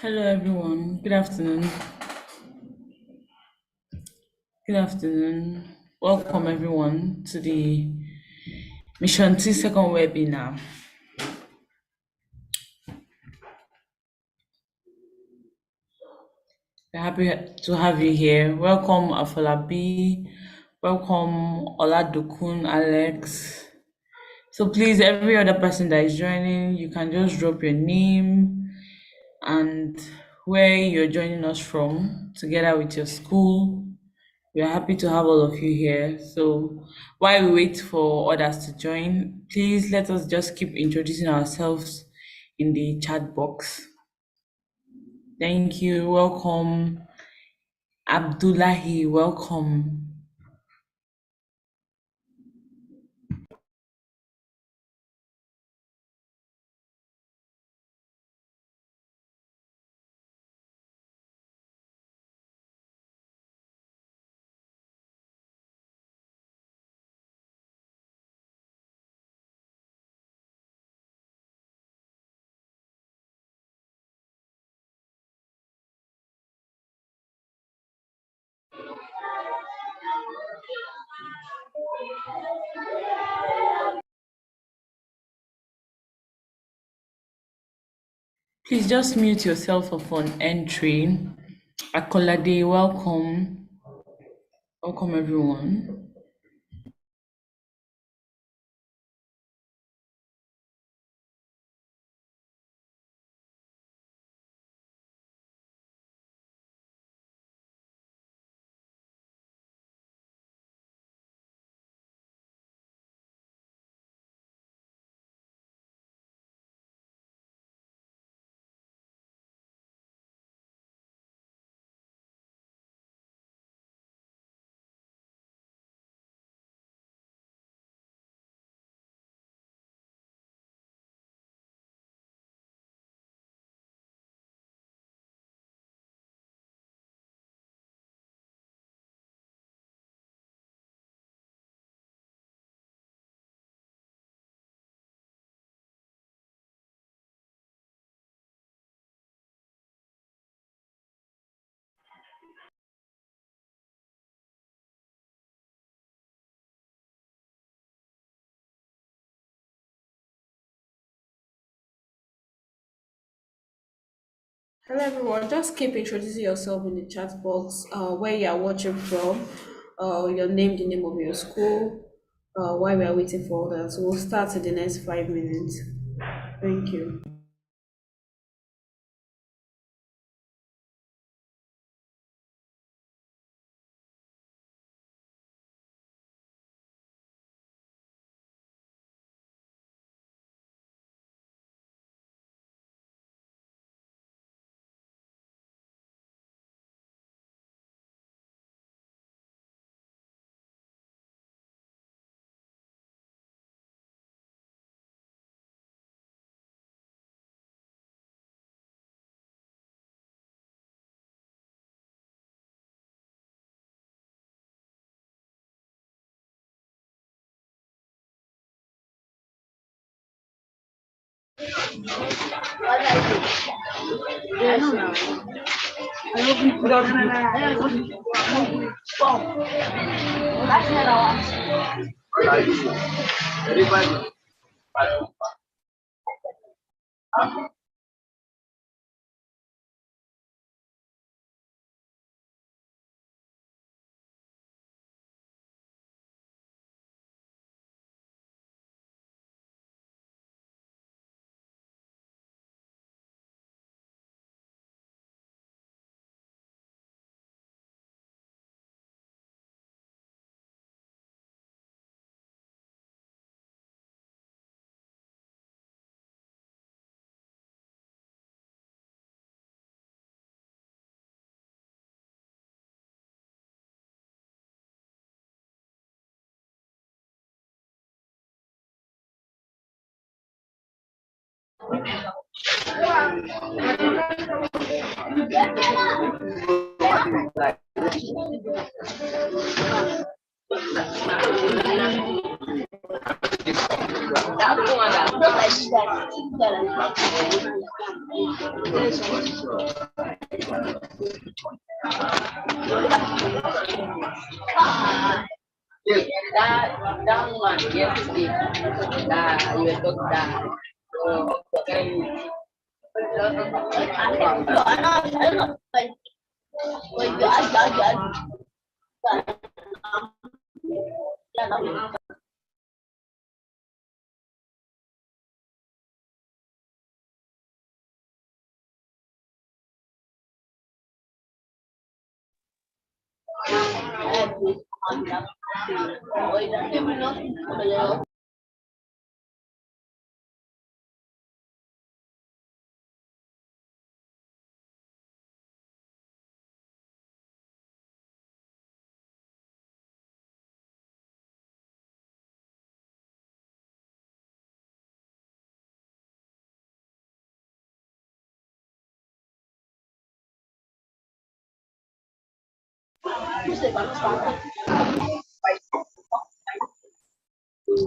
Hello, everyone. Good afternoon. Good afternoon. Welcome, everyone, to the Mission T second webinar. We're happy to have you here. Welcome, Afolabi. Welcome, Oladokun, Alex. So, please, every other person that is joining, you can just drop your name and where you're joining us from, together with your school. We are happy to have all of you here. So while we wait for others to join, please let us just keep introducing ourselves in the chat box. Thank you. Welcome. Abdullahi, welcome. Please just mute yourself upon entry. Akolade, welcome. Welcome everyone. Hello everyone, just keep introducing yourself in the chat box, where you are watching from, your name, the name of your school, while we are waiting for others. We'll start in the next 5 minutes. Thank you. That one yesterday, that you were talking that.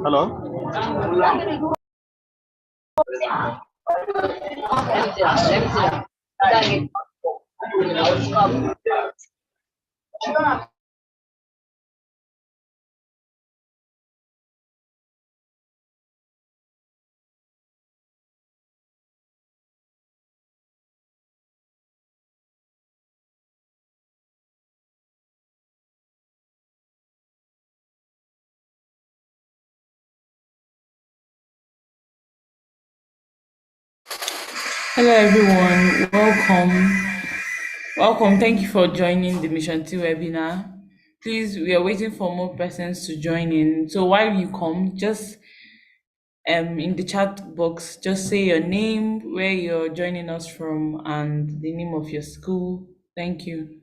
Hello? Hello everyone, welcome. Thank you for joining the Mission 2 webinar. Please, we are waiting for more persons to join in. So while you come, just in the chat box, just say your name, where you're joining us from, and the name of your school. Thank you.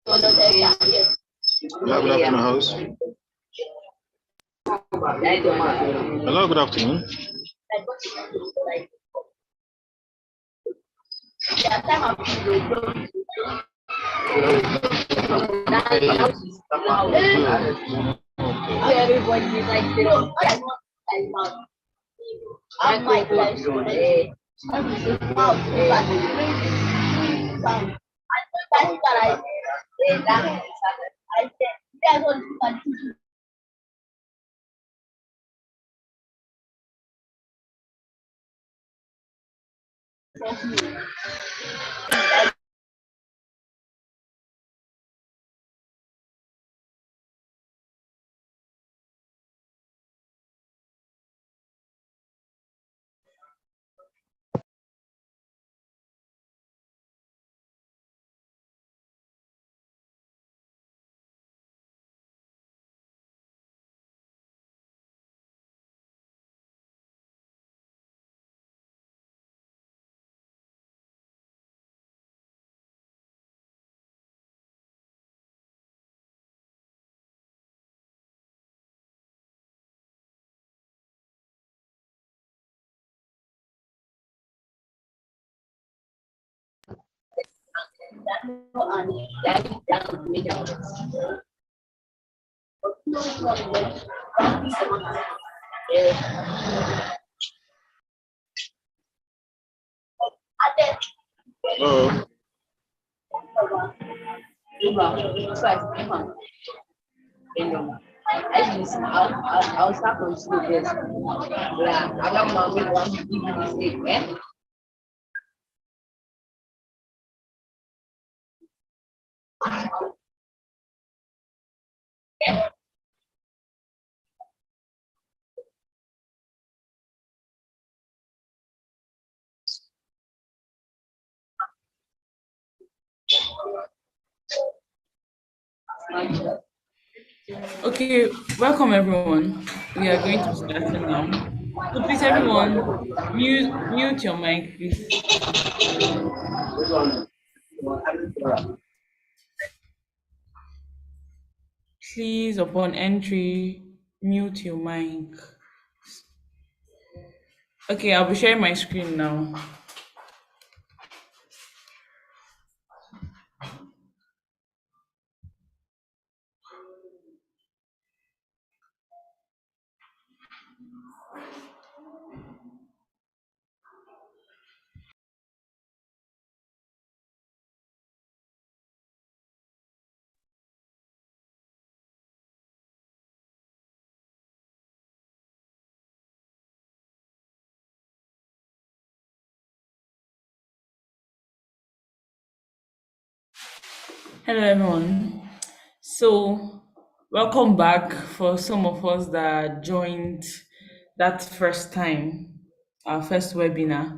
Hello, good afternoon, house. Hello, good afternoon. Everybody is like, I might like today. Hello. I'll start from school first. Yeah, I got mommy want to give you this thing, eh? Okay, welcome everyone. We are going to be starting now. So please everyone, mute your mic, please. Please, upon entry, mute your mic. Okay, I'll be sharing my screen now. Hello everyone. So welcome back for some of us that joined that first time, our first webinar.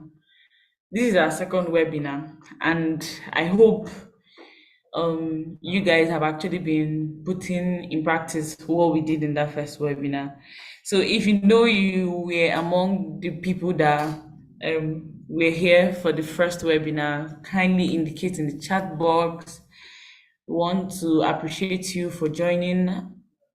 This is our second webinar, and I hope you guys have actually been putting in practice what we did in that first webinar. So if you know you were among the people that were here for the first webinar, kindly indicate in the chat box. We want to appreciate you for joining,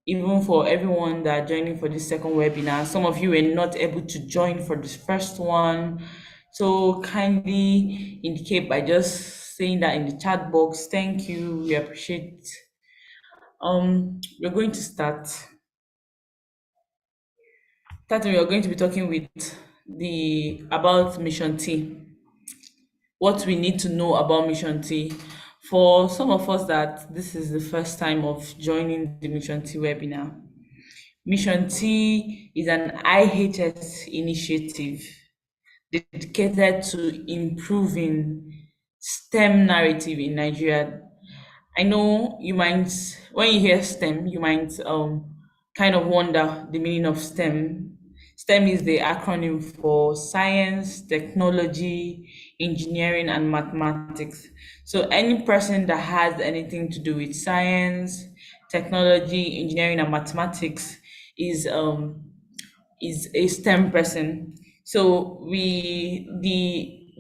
even for everyone that are joining for this second webinar. Some of you were not able to join for this first one, so kindly indicate by just saying that in the chat box. Thank you, we appreciate. We're going to start. Starting, we're going to be talking about Mission T. What we need to know about Mission T. For some of us that this is the first time of joining the Mission T webinar, Mission T is an IHS initiative dedicated to improving STEM narrative in Nigeria. I know you might, when you hear STEM, you might kind of wonder the meaning of STEM. STEM is the acronym for science, technology, engineering, and mathematics. So any person that has anything to do with science, technology, engineering, and mathematics is a STEM person. So the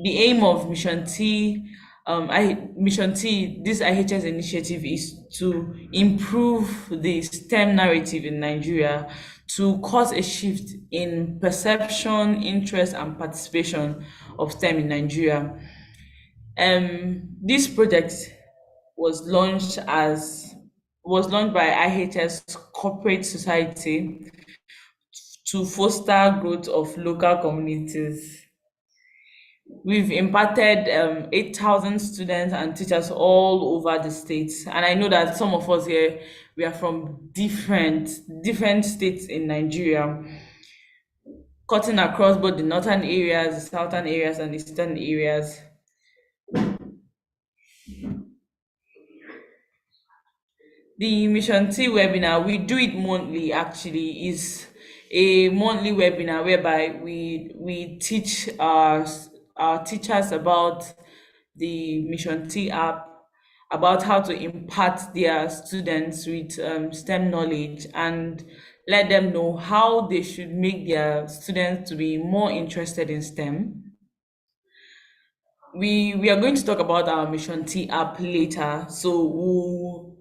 aim of Mission T, this IHS initiative is to improve the STEM narrative in Nigeria, to cause a shift in perception, interest, and participation of STEM in Nigeria. This project was launched by IHS Corporate Society to foster growth of local communities. We've impacted 8,000 students and teachers all over the states. And I know that some of us here, we are from different states in Nigeria, cutting across both the northern areas, the southern areas, and eastern areas. The Mission T webinar, we do it monthly actually, is a monthly webinar whereby we teach our teachers about the Mission T app, about how to impart their students with STEM knowledge, and let them know how they should make their students to be more interested in STEM. We are going to talk about our Mission T app later, so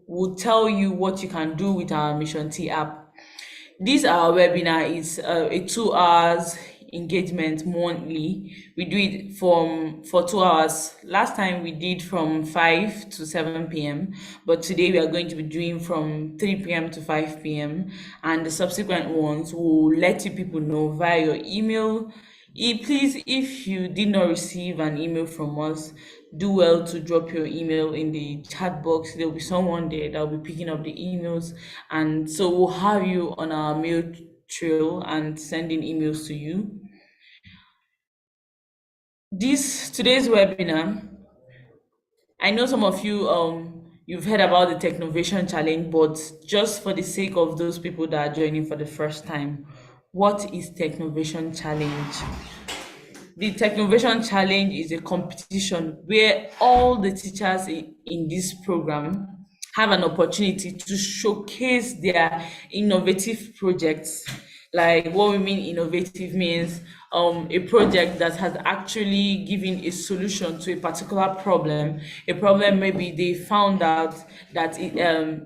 we'll tell you what you can do with our Mission T app. This our webinar is a 2 hours engagement monthly. We do it for 2 hours. Last time we did from 5 to 7 p.m. but today we are going to be doing from 3 p.m. to 5 p.m. and the subsequent ones will let you people know via your email. Please, if you did not receive an email from us, do well to drop your email in the chat box. There will be someone there that will be picking up the emails, and so we'll have you on our mail trail and sending emails to you. Today's webinar, I know some of you you've heard about the Technovation Challenge, but just for the sake of those people that are joining for the first time, what is Technovation Challenge? the Technovation Challenge is a competition where all the teachers in this program have an opportunity to showcase their innovative projects. Like, what we mean innovative means a project that has actually given a solution to a particular problem. A problem maybe they found out that it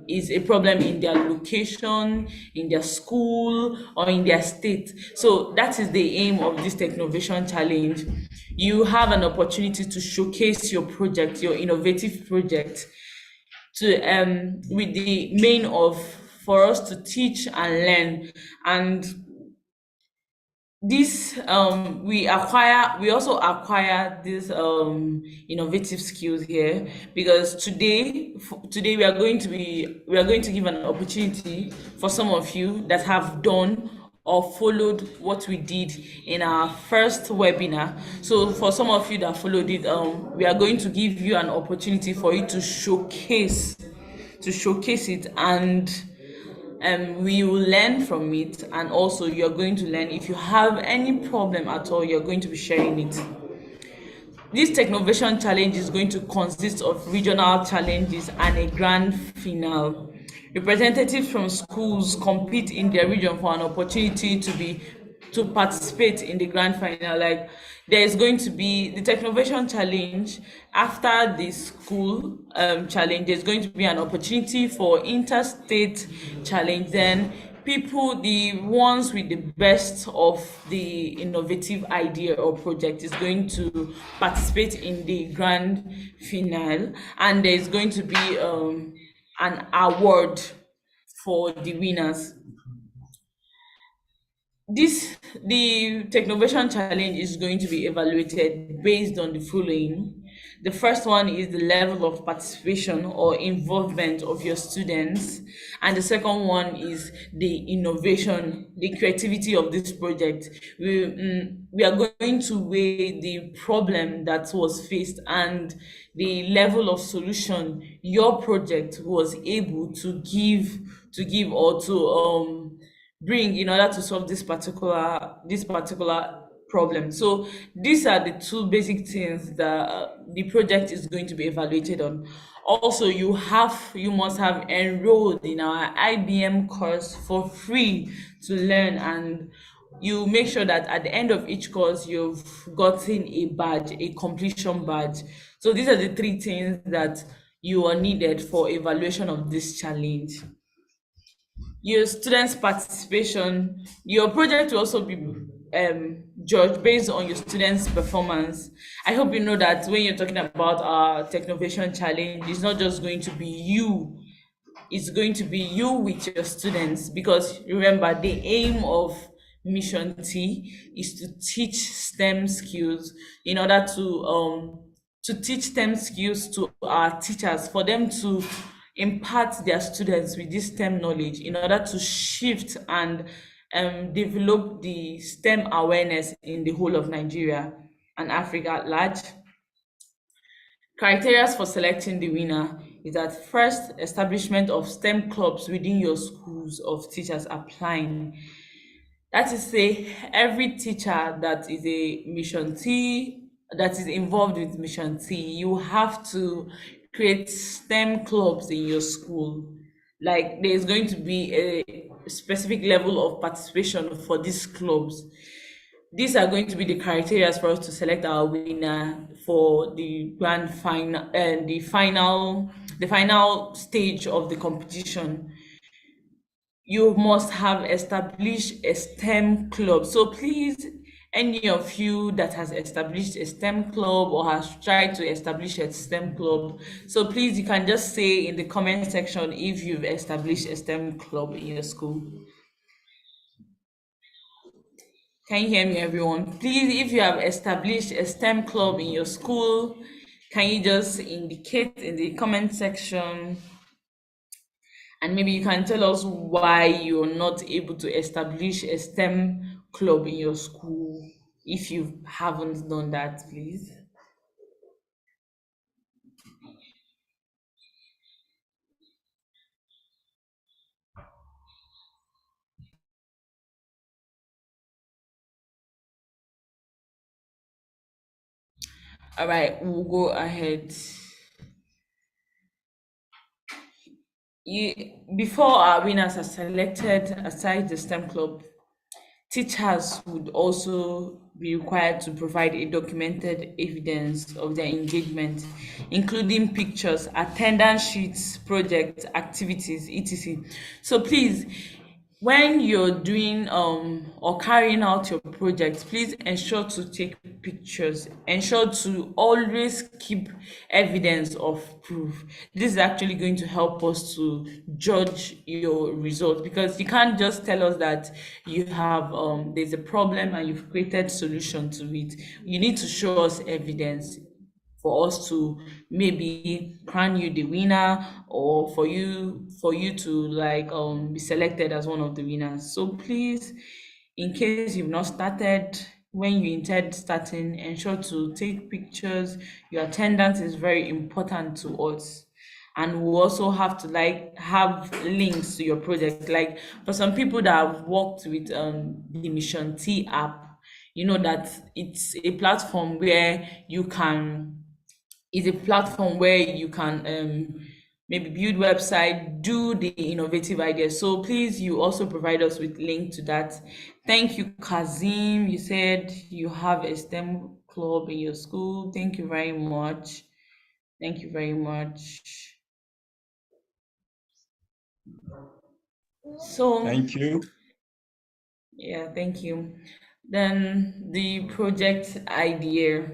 is a problem in their location, in their school, or in their state. So that is the aim of this Technovation Challenge. You have an opportunity to showcase your project, your innovative project, to with the main of for us to teach and learn. And this we also acquire these innovative skills here, because today we are going to give an opportunity for some of you that have done or followed what we did in our first webinar. So for some of you that followed it, we are going to give you an opportunity for you to showcase it, and we will learn from it. And also you're going to learn, if you have any problem at all, you're going to be sharing it. This Technovation Challenge is going to consist of regional challenges and a grand finale. Representatives from schools compete in their region for an opportunity to participate in the grand final. Like, there is going to be the Technovation Challenge. After the school challenge, there's going to be an opportunity for interstate challenge. Then people, the ones with the best of the innovative idea or project, is going to participate in the grand finale, and there's going to be an award for the winners. The Technovation Challenge is going to be evaluated based on the following. The first one is the level of participation or involvement of your students, and the second one is the innovation, the creativity of this project. We are going to weigh the problem that was faced and the level of solution your project was able to give or to bring in order to solve this particular problem. So these are the two basic things that the project is going to be evaluated on. Also, you must have enrolled in our IBM course for free to learn, and you make sure that at the end of each course you've gotten a badge, a completion badge. So these are the three things that you are needed for evaluation of this challenge. Your students' participation, your project will also be judged based on your students' performance. I hope you know that when you're talking about our Technovation Challenge, it's not just going to be you, it's going to be you with your students, because remember, the aim of Mission T is to teach STEM skills, in order to teach STEM skills to our teachers, for them to impart their students with this STEM knowledge, in order to shift and develop the STEM awareness in the whole of Nigeria and Africa at large. Criteria for selecting the winner is that first, establishment of STEM clubs within your schools of teachers applying. That is, say, every teacher that is a Mission T, that is involved with Mission T, you have to create STEM clubs in your school. Like, there's going to be a specific level of participation for these clubs. These are going to be the criteria for us to select our winner for the grand final and the final stage of the competition. You must have established a STEM club. So please, any of you that has established a STEM club or has tried to establish a STEM club, so please, you can just say in the comment section if you've established a STEM club in your school. Can you hear me, everyone? Please, if you have established a STEM club in your school, can you just indicate in the comment section? And maybe you can tell us why you're not able to establish a STEM club in your school if you haven't done that, please. All right, we'll go ahead. Before our winners are selected, aside the STEM club, teachers would also be required to provide a documented evidence of their engagement, including pictures, attendance sheets, project activities, etc. So please, when you're doing or carrying out your project, please ensure to take pictures. Ensure to always keep evidence of proof. This is actually going to help us to judge your results, because you can't just tell us that you have there's a problem and you've created solution to it. You need to show us evidence for us to maybe crown you the winner, or for you to like be selected as one of the winners. So please, in case you've not started, when you intend starting, ensure to take pictures. Your attendance is very important to us, and we also have to like have links to your project. Like for some people that have worked with the Mission T app, you know that it's a platform where you can maybe build website, do the innovative ideas. So please, you also provide us with link to that. Thank you, Kazim. You said you have a STEM club in your school. Thank you very much. Thank you very much. So Thank you. yeah, thank you. Then the project idea.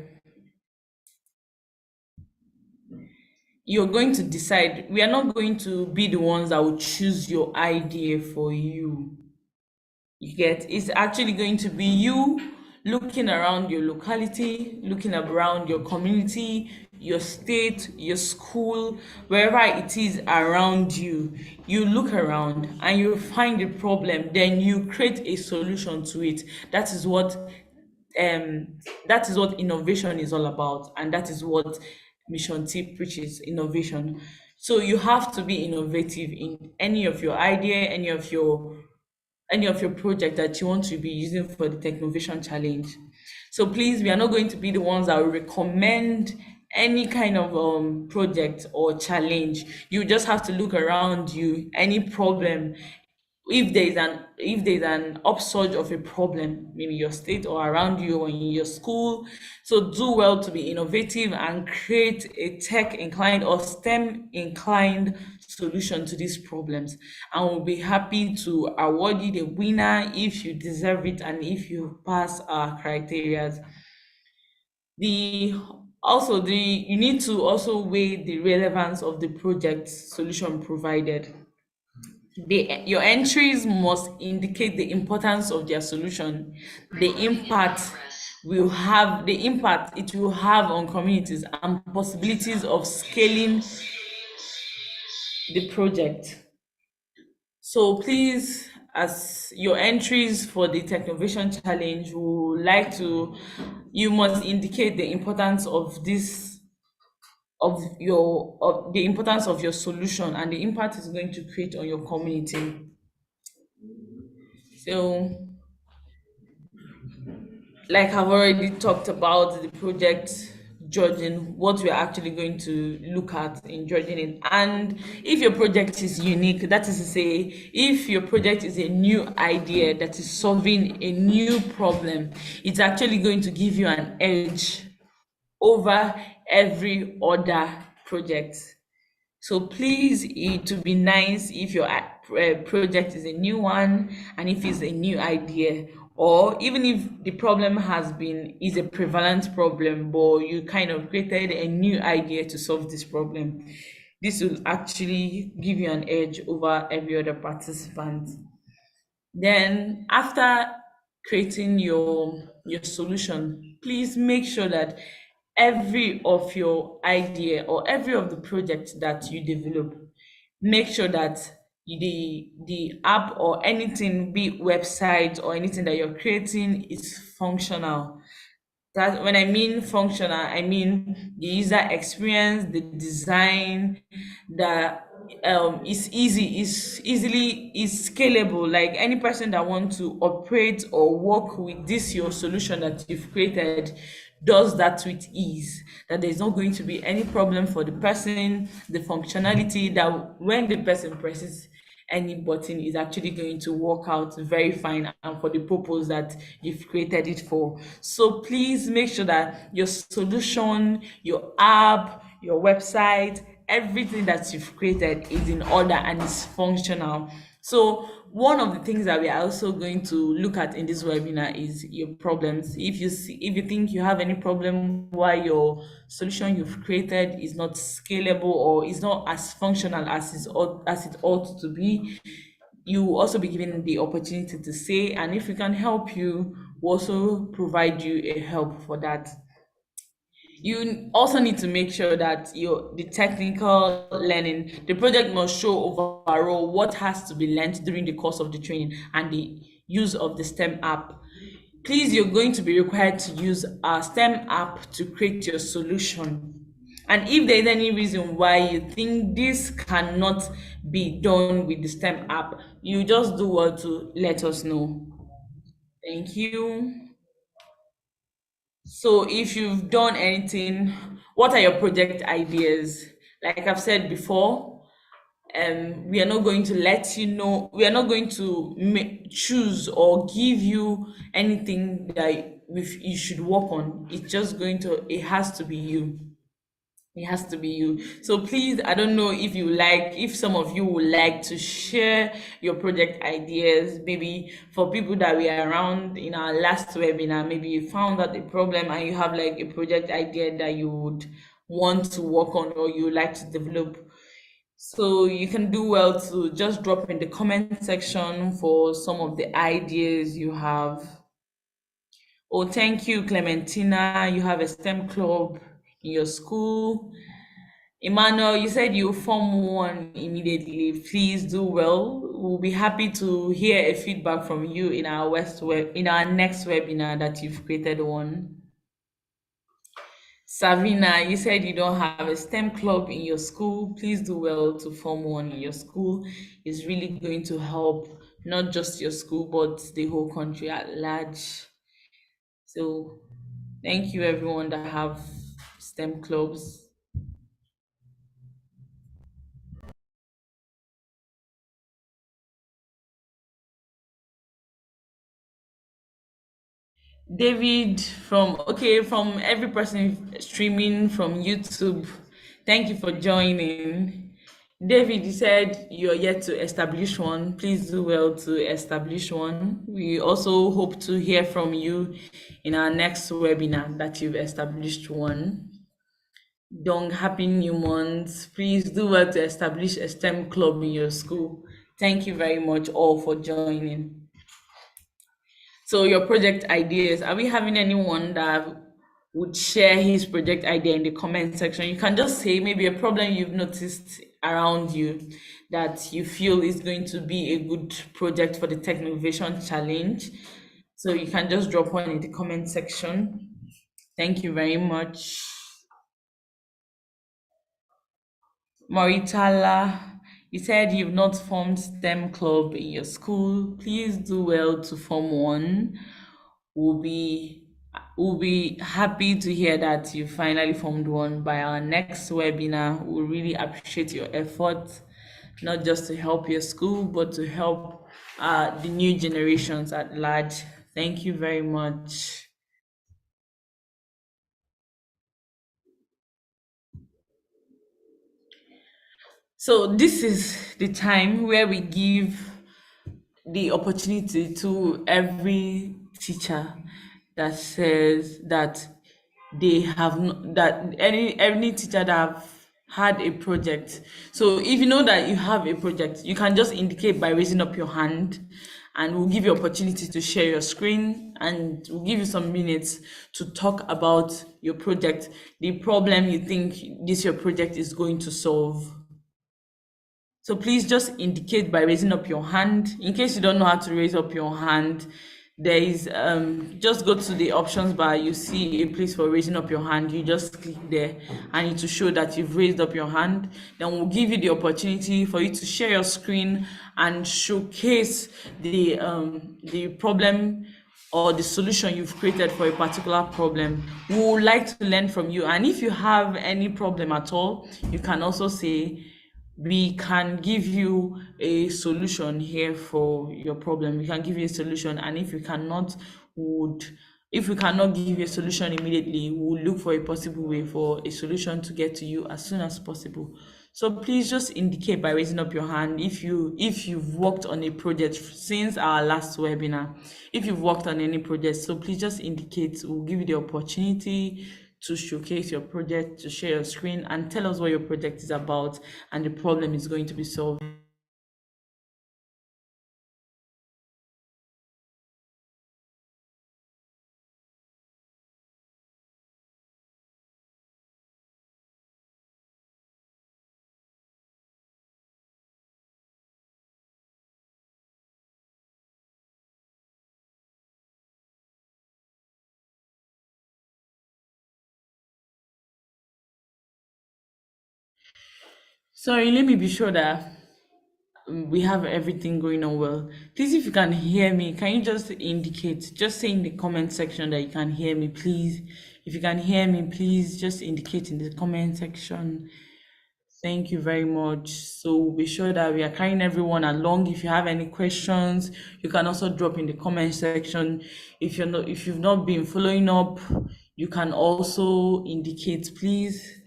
You're going to decide. We are not going to be the ones that will choose your idea for you. You get, it's actually going to be you looking around your locality, looking around your community, your state, your school, wherever it is around you. You look around and you find a problem, then you create a solution to it. That is what innovation is all about, and that is what Mission T preaches: innovation. So you have to be innovative in any of your idea, any of your project that you want to be using for the Technovation Challenge. So please, we are not going to be the ones that will recommend any kind of project or challenge. You just have to look around you, any problem. If there's an upsurge of a problem, maybe your state or around you or in your school, so do well to be innovative and create a tech inclined or STEM inclined solution to these problems, and we'll be happy to award you the winner if you deserve it and if you pass our criteria. You need to also weigh the relevance of the project solution provided. Your entries must indicate the importance of their solution, the impact it will have on communities, and possibilities of scaling the project. So please, as your entries for the Technovation Challenge, you must indicate the importance of the importance of your solution and the impact it's going to create on your community. So, like I've already talked about the project judging, what we're actually going to look at in judging it. And if your project is unique, that is to say, if your project is a new idea that is solving a new problem, it's actually going to give you an edge over every other project. So please, it would be nice if your project is a new one, and if it's a new idea, or even if the problem is a prevalent problem, but you kind of created a new idea to solve this problem. This will actually give you an edge over every other participant. Then after creating your solution, please make sure that every of your idea or every of the projects that you develop, make sure that the app or anything, be it website or anything that you're creating, is functional. That when I mean functional, I mean the user experience, the design, that is scalable. Like any person that wants to operate or work with this your solution that you've created, does that with ease, that there's not going to be any problem for the person, the functionality, that when the person presses any button is actually going to work out very fine and for the purpose that you've created it for. So please make sure that your solution, your app, your website, everything that you've created is in order and is functional. So one of the things that we are also going to look at in this webinar is your problems. If you think you have any problem why your solution you've created is not scalable or is not as functional as it ought to be, you will also be given the opportunity to say, and if we can help you, we'll also provide you a help for that. You also need to make sure that the technical learning, the project must show overall what has to be learned during the course of the training and the use of the STEM app. Please, you're going to be required to use our STEM app to create your solution. And if there's any reason why you think this cannot be done with the STEM app, you just do well to let us know. Thank you. So if you've done anything, what are your project ideas? Like I've said before, we are not going to let you know, we are not going to choose or give you anything that you should work on. It's just it has to be you. It has to be you. So please, I don't know if some of you would like to share your project ideas, maybe for people that were around in our last webinar, maybe you found out a problem and you have like a project idea that you would want to work on or you like to develop. So you can do well to just drop in the comment section for some of the ideas you have. Oh, thank you, Clementina. You have a STEM club in your school. Emmanuel, you said you form one immediately. Please do well. We'll be happy to hear a feedback from you in our next webinar that you've created one. Savina, you said you don't have a STEM club in your school. Please do well to form one in your school. It's really going to help not just your school, but the whole country at large. So thank you everyone that have STEM clubs. David from every person streaming from YouTube, thank you for joining. David, you said you're yet to establish one. Please do well to establish one. We also hope to hear from you in our next webinar that you've established one. Dong, happy new month. Please do well to establish a STEM club in your school. Thank you very much all for joining. So your project ideas, are we having anyone that would share his project idea in the comment section? You can just say maybe a problem you've noticed around you that you feel is going to be a good project for the Technovation Challenge. So you can just drop one in the comment section. Thank you very much. Moritala, you said you've not formed STEM club in your school. Please do well to form one. We'll be happy to hear that you finally formed one by our next webinar. We'll really appreciate your effort, not just to help your school, but to help the new generations at large. Thank you very much. So this is the time where we give the opportunity to every teacher that says that they have that any teacher that have had a project. So if you know that you have a project, you can just indicate by raising up your hand, and we'll give you opportunity to share your screen, and we'll give you some minutes to talk about your project, the problem you think your project is going to solve. So please just indicate by raising up your hand. In case you don't know how to raise up your hand, there is just go to the options bar. You see a place for raising up your hand. You just click there and it will show that you've raised up your hand. Then we'll give you the opportunity for you to share your screen and showcase the problem or the solution you've created for a particular problem. We would like to learn from you. And if you have any problem at all, you can also say, we can give you a solution here for your problem. We can give you a solution. And if we cannot give you a solution immediately, we'll look for a possible way for a solution to get to you as soon as possible. So please just indicate by raising up your hand if you've worked on a project since our last webinar. If you've worked on any project, so please just indicate. We'll give you the opportunity to showcase your project, to share your screen, and tell us what your project is about and the problem is going to be solved. Sorry, let me be sure that we have everything going on well. Please, if you can hear me, can you just indicate, just say in the comment section that you can hear me, please. If you can hear me, please just indicate in the comment section. Thank you very much. So be sure that we are carrying everyone along. If you have any questions, you can also drop in the comment section. If you've not been following up, you can also indicate, please.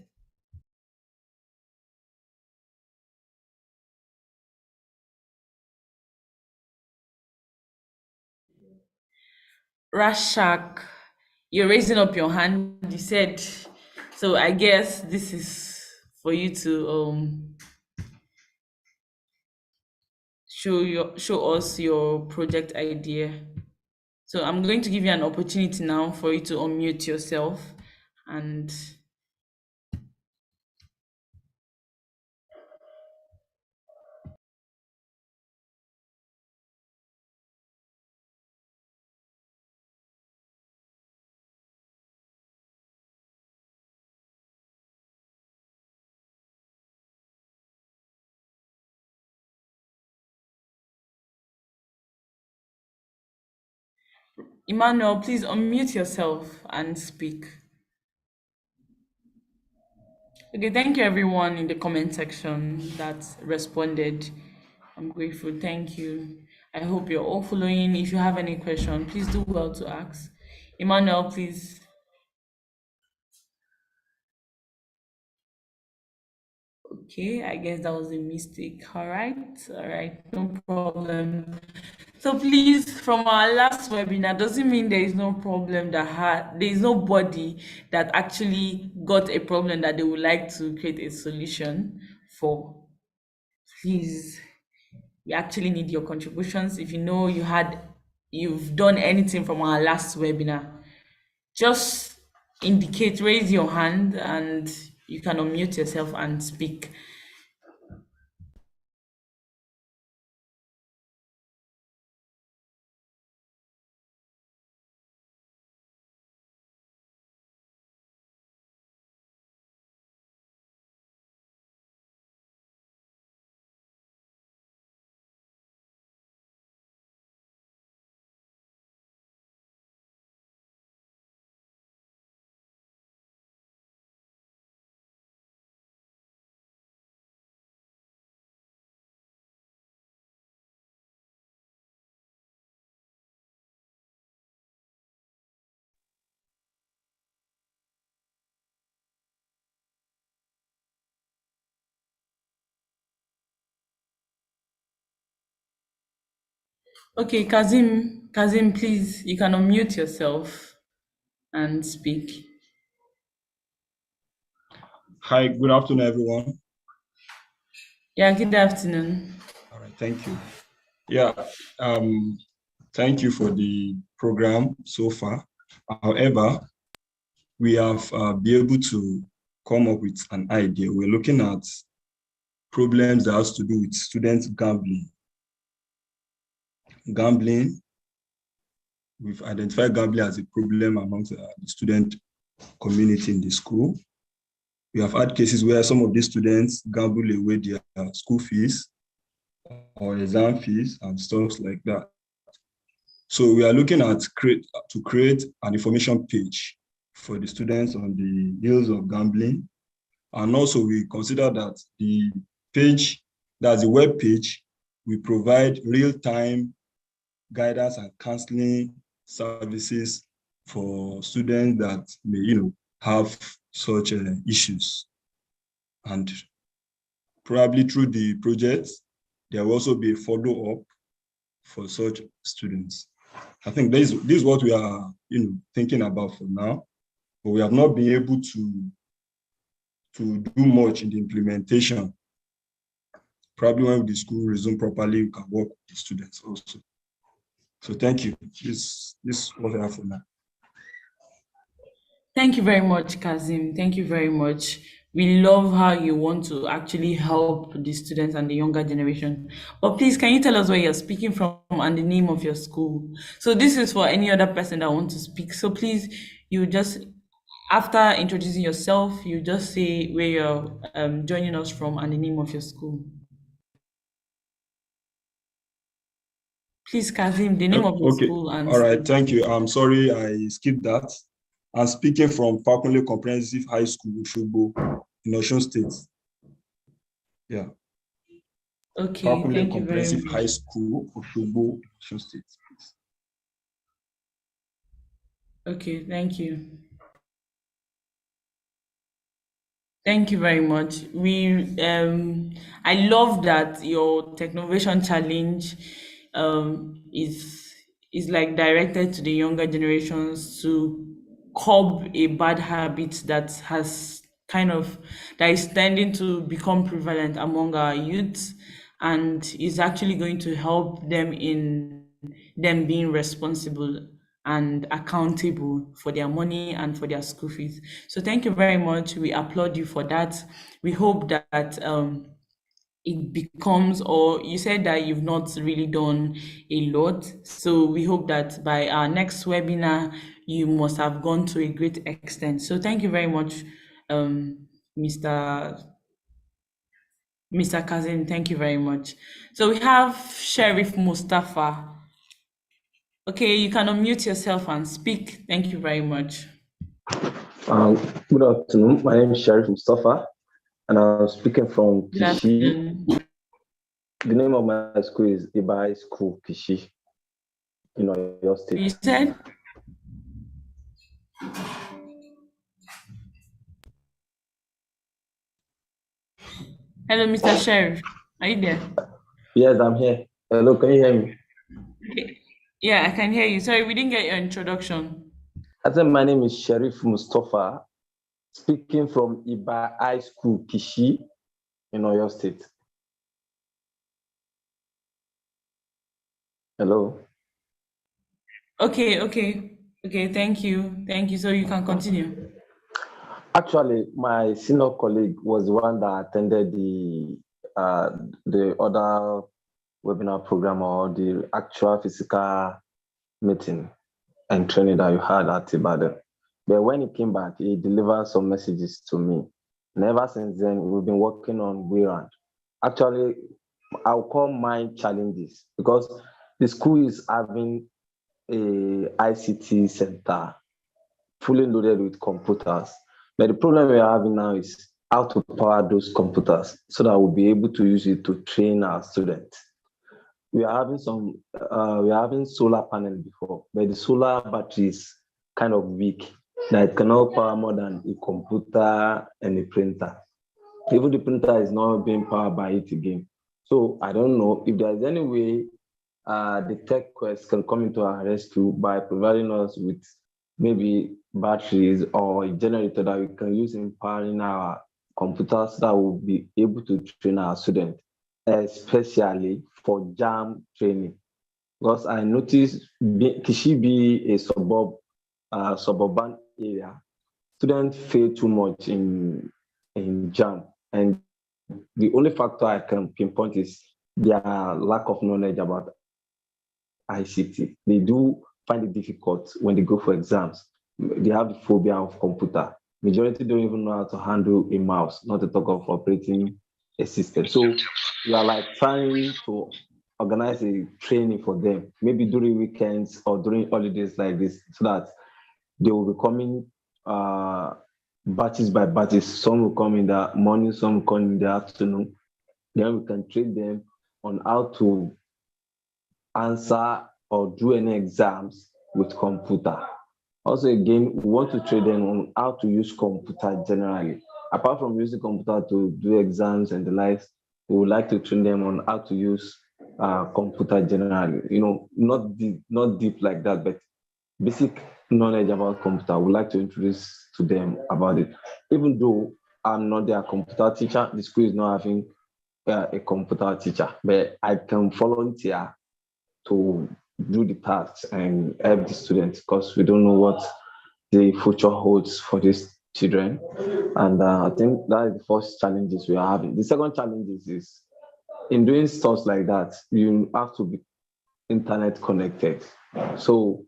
Rashak, you're raising up your hand. You said, so I guess this is for you to show us your project idea. So I'm going to give you an opportunity now for you to unmute yourself and Emmanuel, please unmute yourself and speak. Okay, thank you everyone in the comment section that responded. I'm grateful, thank you. I hope you're all following. If you have any question, please do well to ask. Emmanuel, please. Okay, I guess that was a mistake. All right, no problem. So please, from our last webinar, doesn't mean there is no problem there is nobody that actually got a problem that they would like to create a solution for. Please, we actually need your contributions. If you know you've done anything from our last webinar, just indicate, raise your hand, and you can unmute yourself and speak. Okay, Kazim, please, you can unmute yourself and speak. Hi, good afternoon, everyone. Yeah, good afternoon. All right, thank you. Yeah, thank you for the program so far. However, we have been able to come up with an idea. We're looking at problems that has to do with students gambling. We've identified gambling as a problem amongst the student community in the school. We have had cases where some of these students gamble away their school fees or exam fees and stuff like that. So we are looking at create an information page for the students on the ills of gambling. And also we consider that the page, that's the web page, we provide real-time guidance and counseling services for students that may, have such issues. And probably through the project, there will also be a follow-up for such students. I think this is what we are, thinking about for now, but we have not been able to do much in the implementation. Probably when the school resume properly, we can work with the students also. So thank you. This is what I have for now. Thank you very much, Kazim. Thank you very much. We love how you want to actually help the students and the younger generation. But please, can you tell us where you're speaking from and the name of your school? So this is for any other person that wants to speak. So please, you just, after introducing yourself, you just say where you're joining us from and the name of your school. Please, Kazim, the name of your school. And all right, thank you. I'm sorry I skipped that. I'm speaking from Fakunle Comprehensive High School, Oshogbo, in Osun State. Yeah. Okay, Fakunle thank you very Comprehensive much. High School, Oshogbo, Osun State. Okay, thank you. Thank you very much. I love that your Technovation challenge is like directed to the younger generations to curb a bad habit that is tending to become prevalent among our youths, and is actually going to help them in them being responsible and accountable for their money and for their school fees. So thank you very much. We applaud you for that. We hope that it becomes, or you said that you've not really done a lot. So we hope that by our next webinar, you must have gone to a great extent. So thank you very much, Mr. Kazim. Thank you very much. So we have Sheriff Mustafa. Okay, you can unmute yourself and speak. Thank you very much. Good afternoon. My name is Sheriff Mustafa, and I'm speaking from Kishi. The name of my school is Iba High School, Kishi, in Oyo State. You said? Hello, Mr. Sheriff. Are you there? Yes, I'm here. Hello, can you hear me? Yeah, I can hear you. Sorry, we didn't get your introduction. I said my name is Sheriff Mustafa, speaking from Iba High School, Kishi, in Oyo State. Hello. Okay. Thank you. So you can continue. Actually, my senior colleague was the one that attended the other webinar program, or the actual physical meeting and training that you had at Ibadan. But when he came back, he delivered some messages to me. And ever since then, we've been working on way round. Actually, I'll call mine challenges, because the school is having a ICT center fully loaded with computers. But the problem we are having now is how to power those computers so that we'll be able to use it to train our students. We are having solar panel before, but the solar battery is kind of weak, that it cannot power more than a computer and a printer. Even the printer is not being powered by it again. So I don't know if there's any way the Tech Quest can come into our rescue by providing us with maybe batteries or a generator that we can use in powering our computers, that will be able to train our students, especially for JAM training. Because I noticed Kishi be a suburban area, students fail too much in JAM, and the only factor I can pinpoint is their lack of knowledge about ICT. They do find it difficult when they go for exams. They have the phobia of computer. Majority don't even know how to handle a mouse, not to talk of operating a system. So we are like trying to organize a training for them, maybe during weekends or during holidays like this, so that they will be coming batches by batches. Some will come in the morning, some will come in the afternoon. Then we can train them on how to answer or do any exams with computer. Also, again, we want to train them on how to use computer generally. Apart from using computer to do exams and the likes, we would like to train them on how to use computer generally. Not deep like that, but basic knowledge about computer. We'd like to introduce to them about it. Even though I'm not their computer teacher, the school is not having a computer teacher, but I can volunteer to do the tasks and help the students, because we don't know what the future holds for these children. And I think that is the first challenges we are having. The second challenge is in doing stuff like that, you have to be internet connected. So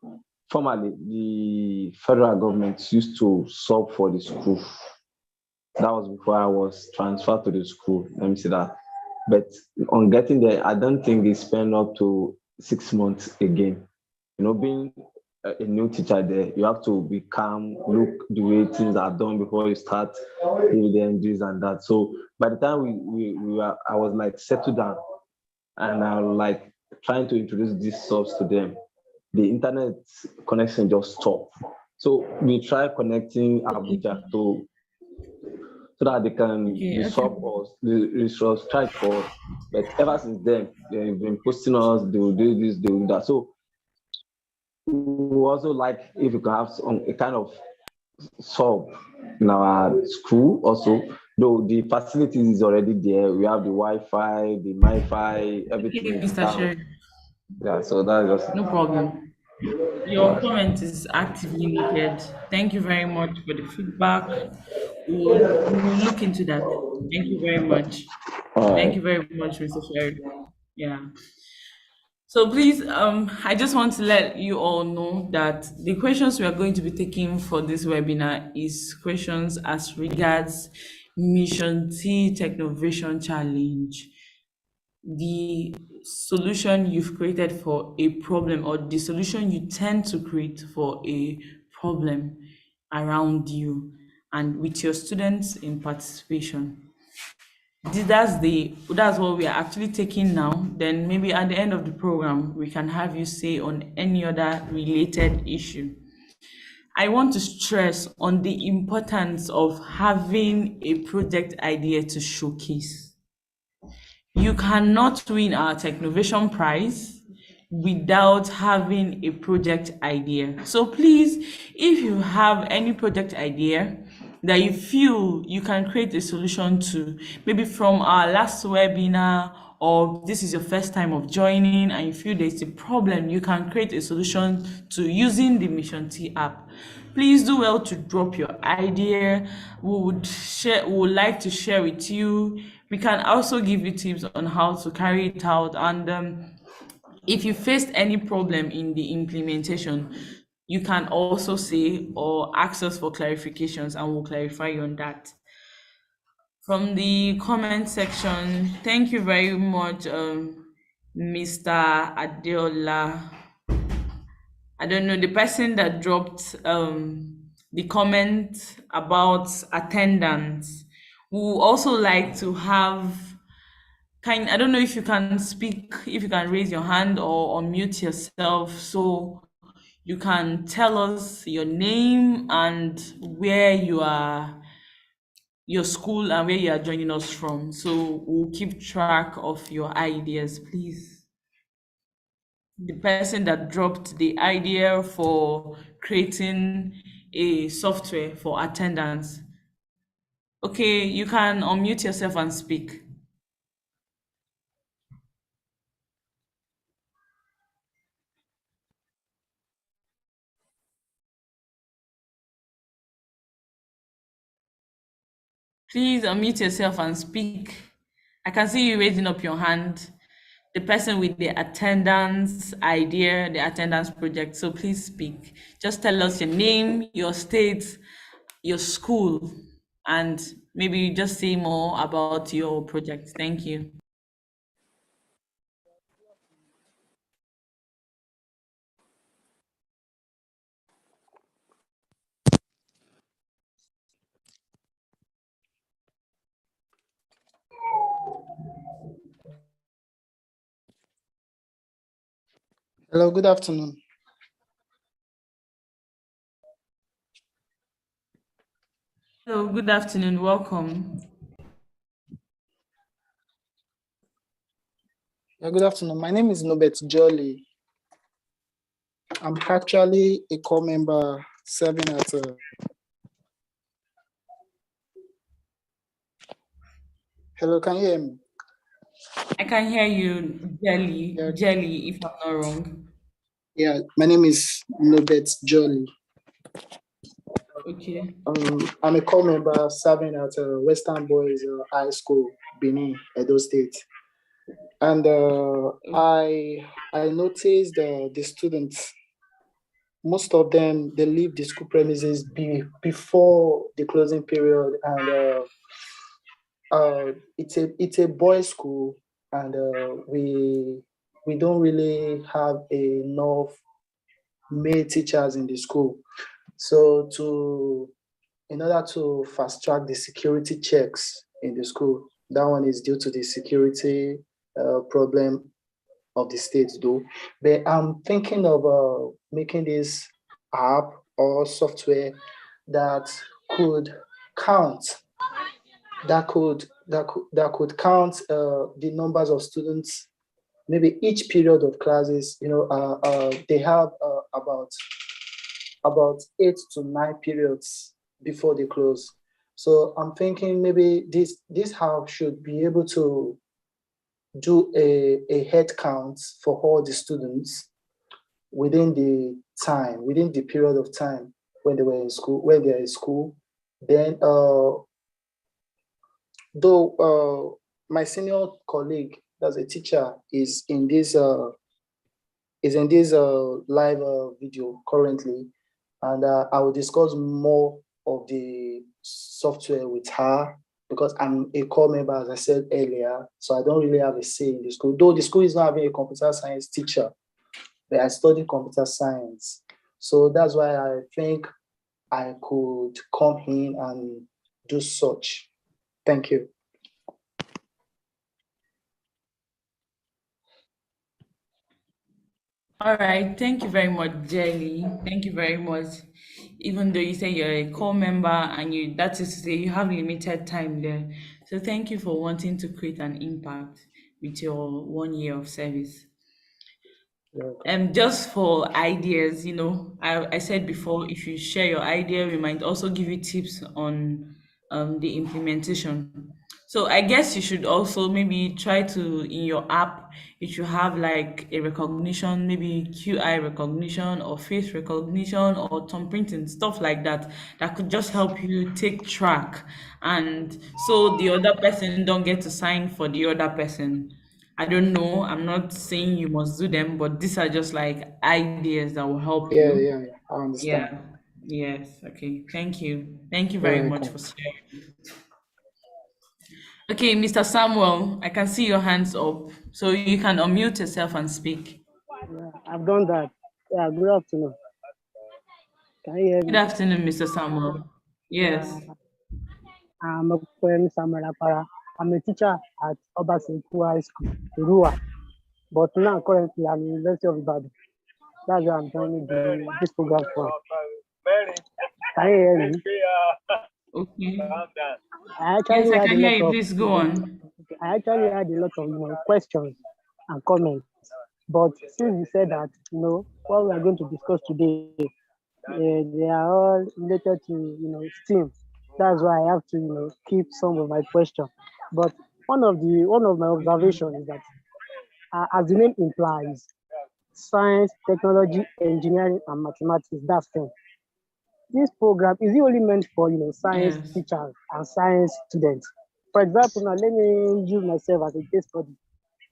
formerly, the federal government used to sub for the school. That was before I was transferred to the school. Let me say that. But on getting there, I don't think they spent up to 6 months again. Being a new teacher there, you have to be calm, look the way things are done before you start giving them this and that. So by the time I was like settled down, and I was like trying to introduce these subs to them. The internet connection just stopped. So we try connecting Abuja so that they can resolve us, resolve strike for us. But ever since then, they've been posting us, they will do this, they will do that. So we also like if you can have a kind of sub in our school also, though the facilities is already there. We have the Wi-Fi, the MiFi, everything is Mr. down. Sherry, Yeah, so that's just no problem. Your comment is actively noted. Thank you very much for the feedback. We'll look into that. Thank you very much. all Thank right. you very much, Mr. Sherry. Yeah. So please, I just want to let you all know that the questions we are going to be taking for this webinar is questions as regards Mission T Technovation Challenge. The solution you've created for a problem, or the solution you tend to create for a problem around you and with your students in participation. That's what we are actually taking now. Then maybe at the end of the program, we can have you say on any other related issue. I want to stress on the importance of having a project idea to showcase. You cannot win our Technovation Prize without having a project idea. So please, if you have any project idea that you feel you can create a solution to, maybe from our last webinar, or this is your first time of joining and you feel there's a problem you can create a solution to using the Mission T app, please do well to drop your idea. We would like to share with you. We can also give you tips on how to carry it out, and if you faced any problem in the implementation, you can also say or ask us for clarifications and we'll clarify you on that. From the comment section, thank you very much, Mr. Adeola. I don't know, the person that dropped the comment about attendance. We would also like to have I don't know if you can speak, if you can raise your hand or unmute yourself so you can tell us your name and where you are, your school, and where you are joining us from. So we'll keep track of your ideas, please. The person that dropped the idea for creating a software for attendance. Okay, you can unmute yourself and speak. Please unmute yourself and speak. I can see you raising up your hand. The person with the attendance idea, the attendance project. So please speak. Just tell us your name, your state, your school, and maybe just say more about your project. Thank you. Hello, good afternoon. Hello, good afternoon. Welcome. Yeah, good afternoon. My name is Nobet Jolly. I'm actually a core member serving at Hello, can you hear me? I can hear you, Yeah, Jelly, if I'm not wrong. yeah. My name is Nobet Jolly. Okay. I'm a core member serving at Western Boys High School, Benin, Edo State. And I noticed the students, most of them, they leave the school premises before the closing period, and it's a boys' school, and we don't really have enough male teachers in the school. So in order to fast track the security checks in the school, that one is due to the security problem of the state, though. But I'm thinking of making this app or software that could count that could count the numbers of students. Maybe each period of classes, they have about 8 to 9 periods before they close. So I'm thinking maybe this house should be able to do a head count for all the students within the period of time when they were in school, when they're in school. Then though my senior colleague, that's a teacher, is in this live video currently, and I will discuss more of the software with her because I'm a core member, as I said earlier. So I don't really have a say in the school. Though the school is not having a computer science teacher, but I study computer science. So that's why I think I could come in and do such. Thank you. All right. Thank you very much, Jelly. Thank you very much. Even though you say you're a core member and that is to say you have limited time there. So thank you for wanting to create an impact with your 1 year of service. Just for ideas, I said before, if you share your idea, we might also give you tips on the implementation. So I guess you should also maybe try to, in your app, you should have like a recognition, maybe QI recognition or face recognition or thumb printing, stuff like that, that could just help you take track. And so the other person don't get to sign for the other person. I don't know. I'm not saying you must do them, but these are just like ideas that will help Yeah, you. yeah, yeah. I understand. Yeah. Yes. Okay. Thank you. Thank you You're very much welcome. for sharing. Okay, Mr. Samuel, I can see your hands up. So you can unmute yourself and speak. Yeah, I've done that. Yeah, good afternoon. Can you hear Good me? afternoon, Mr. Samuel. Yeah, Yes. I'm a Samuel Apara. I'm a teacher at Obaseku High School, Irua. But now currently I'm in University of Ibadan. That's where I'm joining this program from. Can you hear me? Okay. I Yes, actually I had a can hear lot you. of Please go on. questions and comments. But since you said that, what we are going to discuss today, they are all related to STEAM. That's why I have to keep some of my questions. But one of my observations is that, as the name implies, science, technology, engineering, and mathematics. That's STEM. This program is it only meant for science Yes. teachers and science students? For example, now let me use myself as a case study.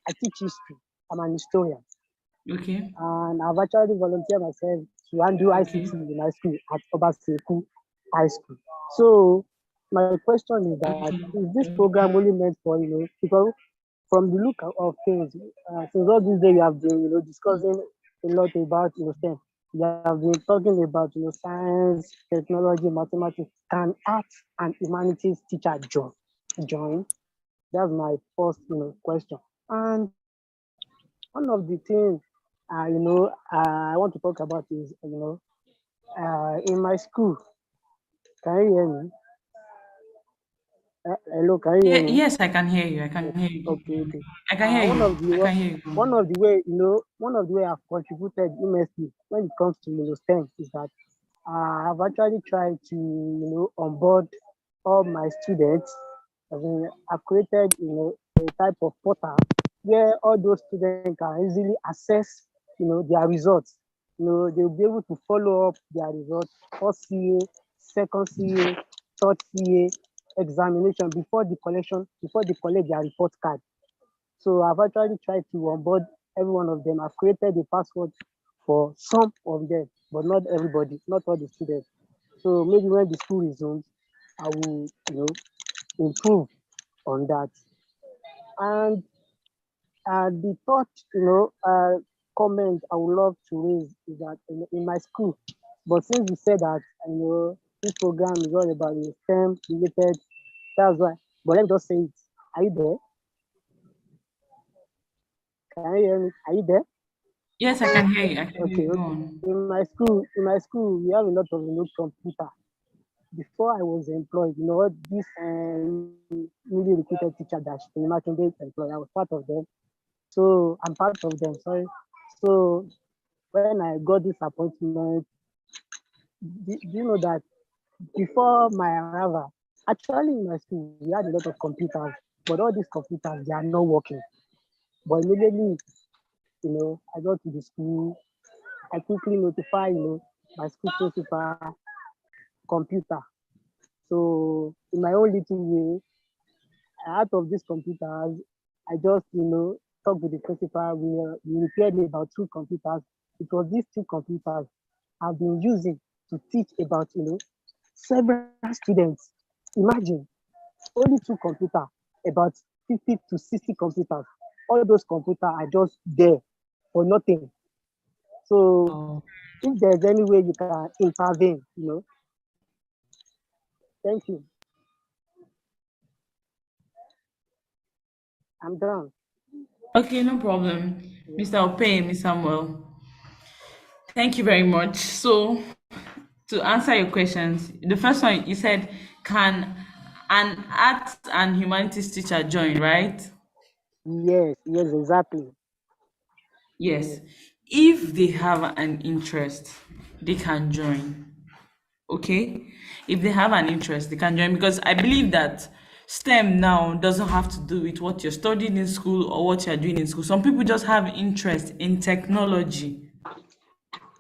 I teach history. I'm an historian, Okay. and I've actually volunteered myself to handle ICT Okay. in my school at Obaseku High School. So my question is that, Okay. is this program only meant for because from the look of things, since all these days we have been discussing a lot about STEM. We have been talking about science, technology, mathematics. Can arts and humanities teacher join? That's my first question. And one of the things I want to talk about is, in my school. Can you hear me? Hello, can you hear me? Yes, I can hear you. I can hear you. Okay, okay. I can hear One of you. I the can hear you. one of the way I've contributed immensely when it comes to STEM is that I've actually tried to onboard all my students. I've created a type of portal where all those students can easily access their results. They'll be able to follow up their results, first CA, second CA, third CA examination before they collect their report card. So I've actually tried to onboard every one of them. I've created a password for some of them, but not everybody, not all the students. So maybe when the school resumes, I will, improve on that. And the third, comment I would love to raise is that in my school, but since you said that, this program is all about STEM related, that's why. But let me just say it. Are you there? Can you hear me? Are you there? Yes, I can hear you. I can hear Okay, you. Go okay. on. In my school, we have a lot of computer. Before I was employed, this newly recruited teacher that Makinde employed, I was part of them. So I'm part of them. Sorry. So when I got this appointment, do you know that before my arrival, actually in my school we had a lot of computers, but all these computers they are not working. But immediately, I got to the school, I quickly notify, my school principal, computer. So in my own little way, out of these computers, I just, talked to the principal. We repaired about 2 computers. It was these 2 computers I've been using to teach about, several students. Imagine, only 2 computers, about 50 to 60 computers. All those computers are just there for nothing. So Oh, if there's any way you can intervene, thank you. I'm done. okay, no problem. Mr. Opey, Miss Samuel. Thank you very much. So, to answer your questions, the first one you said, can an arts and humanities teacher join, right? Yes, exactly. Yes. Yes. If they have an interest, they can join. Okay? If they have an interest, they can join, because I believe that STEM now doesn't have to do with what you're studying in school or what you're doing in school. Some people just have interest in technology,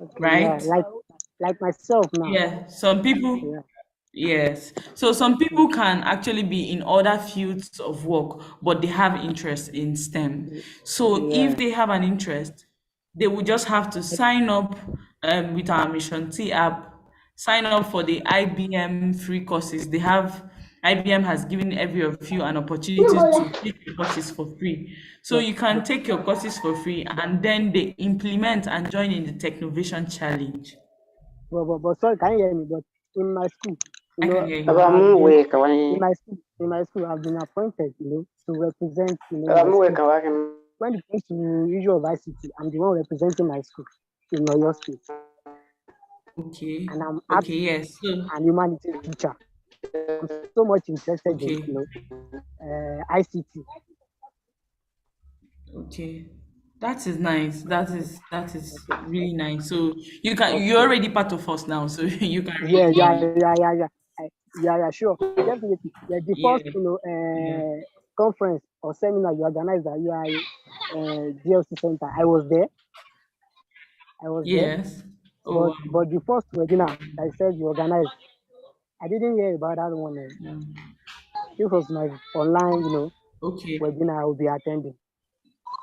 Okay, yeah, right? like myself now. Yeah, some people, Yeah, yes. So some mm, people can actually be in other fields of work, but they have interest in STEM. So if yeah. they have an interest, they will just have to sign up with our Mission T app, sign up for the IBM free courses. They have IBM has given every of you an opportunity to take your courses for free. So But, you can but, take your courses for free, and then they implement and join in the Technovation Challenge. but sorry, can you hear me? But in my school, I can hear you. I've been I've been appointed, to represent, my school. When it comes to issue of ICT, I'm the one representing my school in Oyo State, Okay. and I'm art Okay, yes. So, and humanities teacher. I'm so much interested in, okay. ICT. Okay. That is nice. That is really nice. So you're Okay. already part of us now, so you can Yeah, yeah, really yeah, yeah, yeah. Yeah, sure. Definitely. Yeah, the yeah, first, yeah. conference or seminar you organized at UI DLC Center, I was there. I was there. Yes. Oh But wow. the first webinar that I said you organized, I didn't hear about that one. Yeah. This was my online, Okay. webinar I will be attending.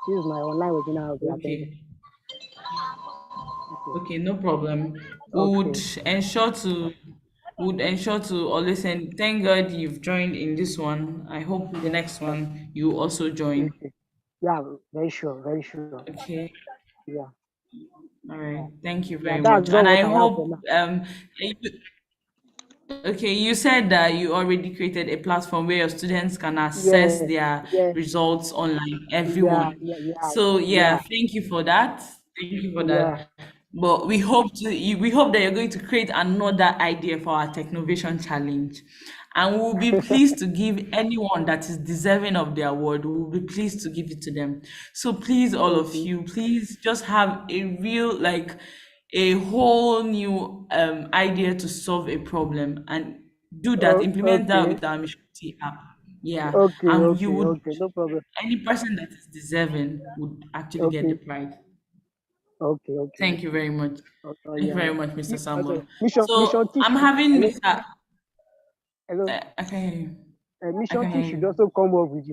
This is my online webinar I will be attending. Okay. Okay. Okay, no problem. We would Okay. ensure to always send. Thank God you've joined in this one. I hope the next one you also join. Okay. Yeah, very sure, very sure. Okay. Yeah. All right. Thank you Yeah, very that's much. And all I what I have for hope now. okay, you said that you already created a platform where your students can access Yeah, their yeah, results online, yeah, everyone. yeah, yeah, So yeah, yeah. thank you for that. Thank you for Yeah. that. But we hope that you're going to create another idea for our Technovation challenge. And we'll be pleased to give anyone that is deserving of the award, we'll be pleased to give it to them. So please, all of Okay. you, please just have a real, like, a whole new idea to solve a problem and do that, implement that Okay. with our Mission T app. Yeah. Okay. And you Okay. would, Okay. No problem. any person that is deserving would actually get the Okay. prize. Okay. Okay. Thank you very much. Thank you Yeah. very Yeah. much, Mr. Okay. Samuel. Mission So T I'm should. having Hello. Mr. Hello. I can hear you. I Mission can T hear should you. also come up with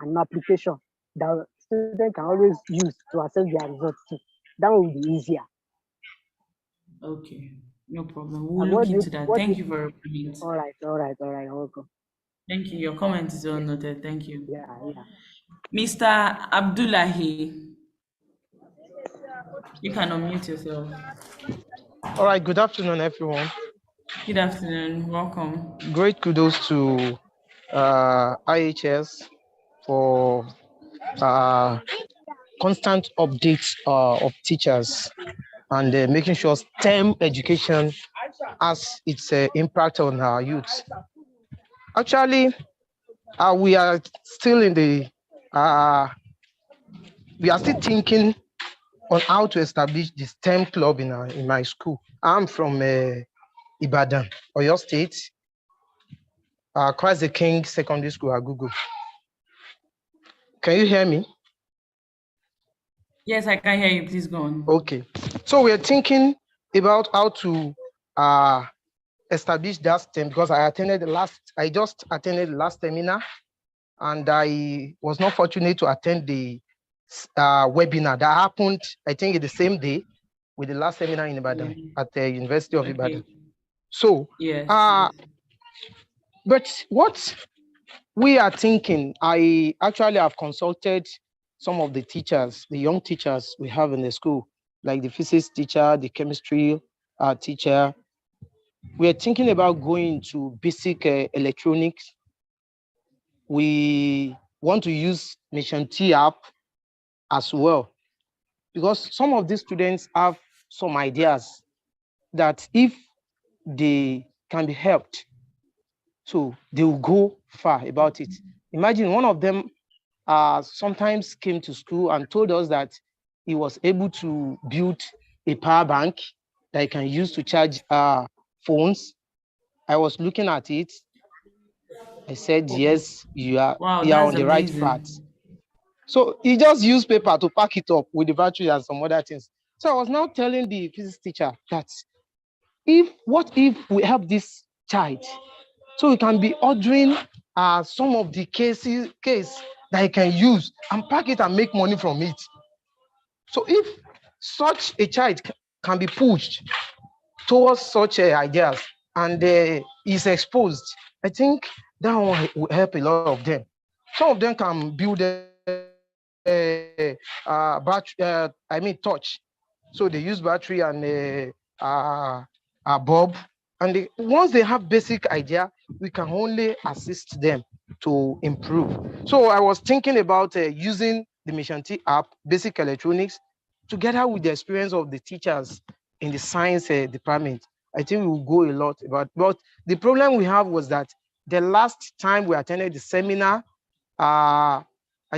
an application that students can always use to assess their results too. That will be easier. Okay, no problem. We'll look What do you into that. what do Thank you, you for your comment. all right, all right, all right, welcome. Thank you. Your comment is well noted. Thank you. Yeah, yeah. Mr. Abdullahi, you can unmute yourself. All right, good afternoon, everyone. Good afternoon. Welcome. Great kudos to IHS for constant updates of teachers and making sure STEM education has its impact on our youth. Actually, we are still in the, we are still thinking on how to establish the STEM club in my school. I'm from Ibadan, Oyo State, Christ the King Secondary School at Google. Can you hear me? Yes, I can hear you. Please go on. Okay. So we're thinking about how to establish that STEM because I just attended the last seminar and I was not fortunate to attend the webinar that happened, I think, the same day with the last seminar in Ibadan at the University of Ibadan. So, yes. But what we are thinking, I actually have consulted some of the teachers, the young teachers we have in the school, like the physics teacher, the chemistry teacher. We are thinking about going to basic electronics. We want to use Mission T app as well, because some of these students have some ideas that if they can be helped, so they will go far about it. Imagine one of them sometimes came to school and told us that he was able to build a power bank that he can use to charge phones. I was looking at it. I said, yes, you are on the right path. So he just used paper to pack it up with the battery and some other things. So I was now telling the physics teacher that what if we help this child so we can be ordering some of the case that he can use and pack it and make money from it. So if such a child can be pushed towards such ideas and is exposed, I think that one will help a lot of them. Some of them can build battery, torch. So they use battery and a bulb. And once they have basic idea, we can only assist them to improve. So I was thinking about using the Mission T app, basic electronics, together with the experience of the teachers in the science department. I think we will go a lot about. But the problem we have was that the last time we attended the seminar, I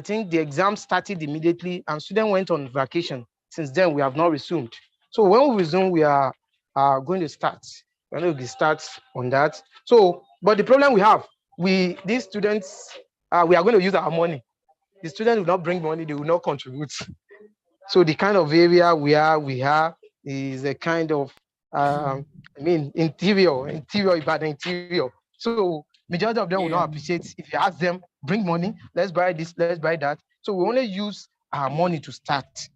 think the exam started immediately and students went on vacation. Since then, we have not resumed. So when we resume, we are going to start. We're going to start on that. So, but the problem we have, these students, we are going to use our money. The students will not bring money, they will not contribute. So the kind of area we have is a kind of, interior, Ibadan interior. So majority of them will not appreciate if you ask them, bring money, let's buy this, let's buy that. So we only use our money to start.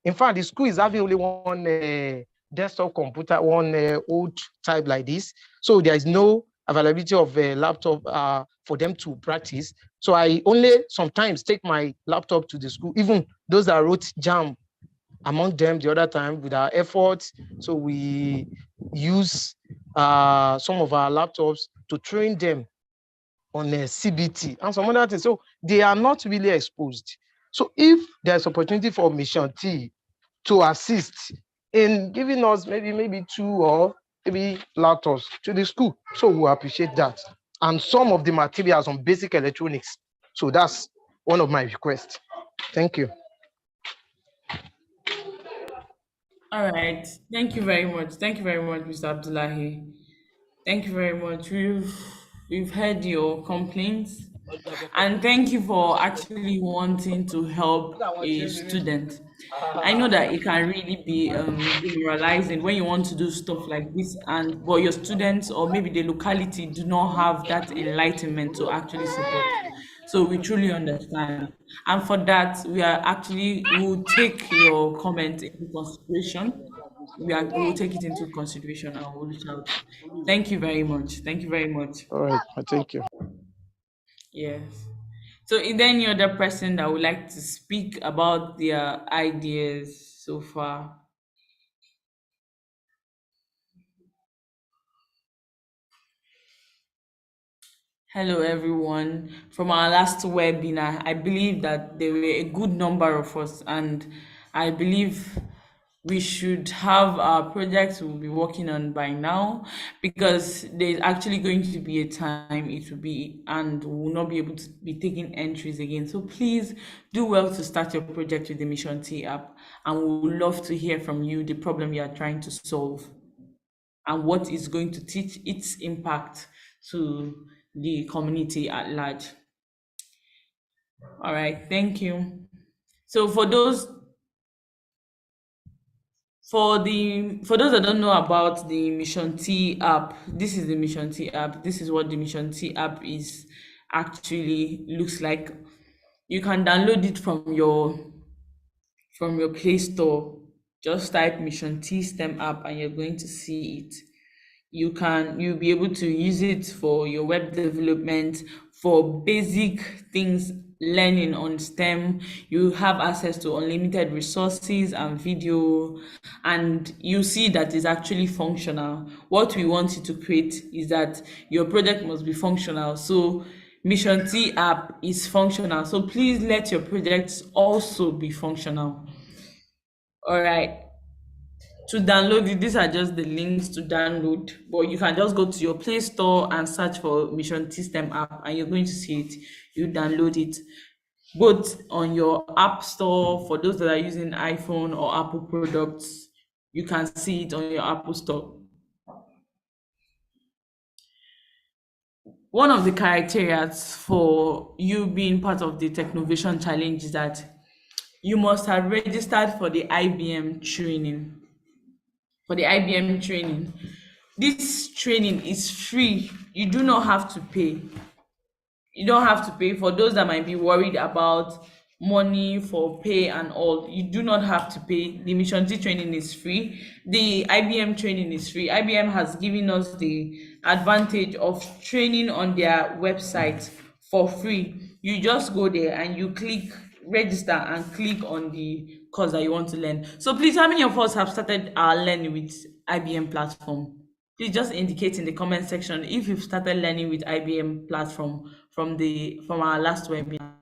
In fact, the school is having only one desktop computer, one old type like this. So there is no availability of a laptop for them to practice. So I only sometimes take my laptop to the school, even those that wrote JAM among them the other time with our efforts. So we use some of our laptops to train them on CBT and some other things. So they are not really exposed. So if there's opportunity for Mission T to assist in giving us maybe 2 or maybe laptops to the school. So we appreciate that. And some of the materials on basic electronics. So that's one of my requests. Thank you. All right. Thank you very much. Thank you very much, Mr. Abdullahi. Thank you very much. We've heard your complaints, and thank you for actually wanting to help a student. I know that it can really be demoralizing when you want to do stuff like this, and but your students or maybe the locality do not have that enlightenment to actually support. So we truly understand, and for that we will take your comment into consideration. We will take it into consideration and we'll reach out. Thank you very much. Thank you very much. All right. Thank you. Yes. So is there any other person that would like to speak about their ideas so far? Hello everyone. From our last webinar, I believe that there were a good number of us, and I believe we should have our projects we'll be working on by now, because there's actually going to be a time it will be and we will not be able to be taking entries again. So please do well to start your project with the Mission T app, and we would love to hear from you the problem you are trying to solve and what is going to teach its impact to the community at large. All right, thank you. So for those that don't know about the Mission T app, this is the Mission T app. This is what the Mission T app is actually looks like. You can download it from your Play Store. Just type Mission T STEM app and you're going to see it. You'll be able to use it for your web development, for basic things, learning on STEM. You have access to unlimited resources and video, and you see that it's actually functional. What we want you to create is that your project must be functional. So Mission T app is functional. So please let your projects also be functional. All right. To download it, these are just the links to download, but you can just go to your Play Store and search for Mission T STEM app and you're going to see it. You download it both on your App Store for those that are using iPhone or Apple products. You can see it on your Apple Store. One of the criteria for you being part of the Technovation Challenge is that you must have registered for the IBM training. This training is free. You do not have to pay. You don't have to pay. For those that might be worried about money for pay and all, you do not have to pay. The Mission T training is free. The IBM training is free. IBM has given us the advantage of training on their website for free. You just go there and you click register and click on the course that you want to learn. So please, how many of us have started our learning with IBM platform? Please just indicate in the comment section if you've started learning with IBM platform from our last webinar.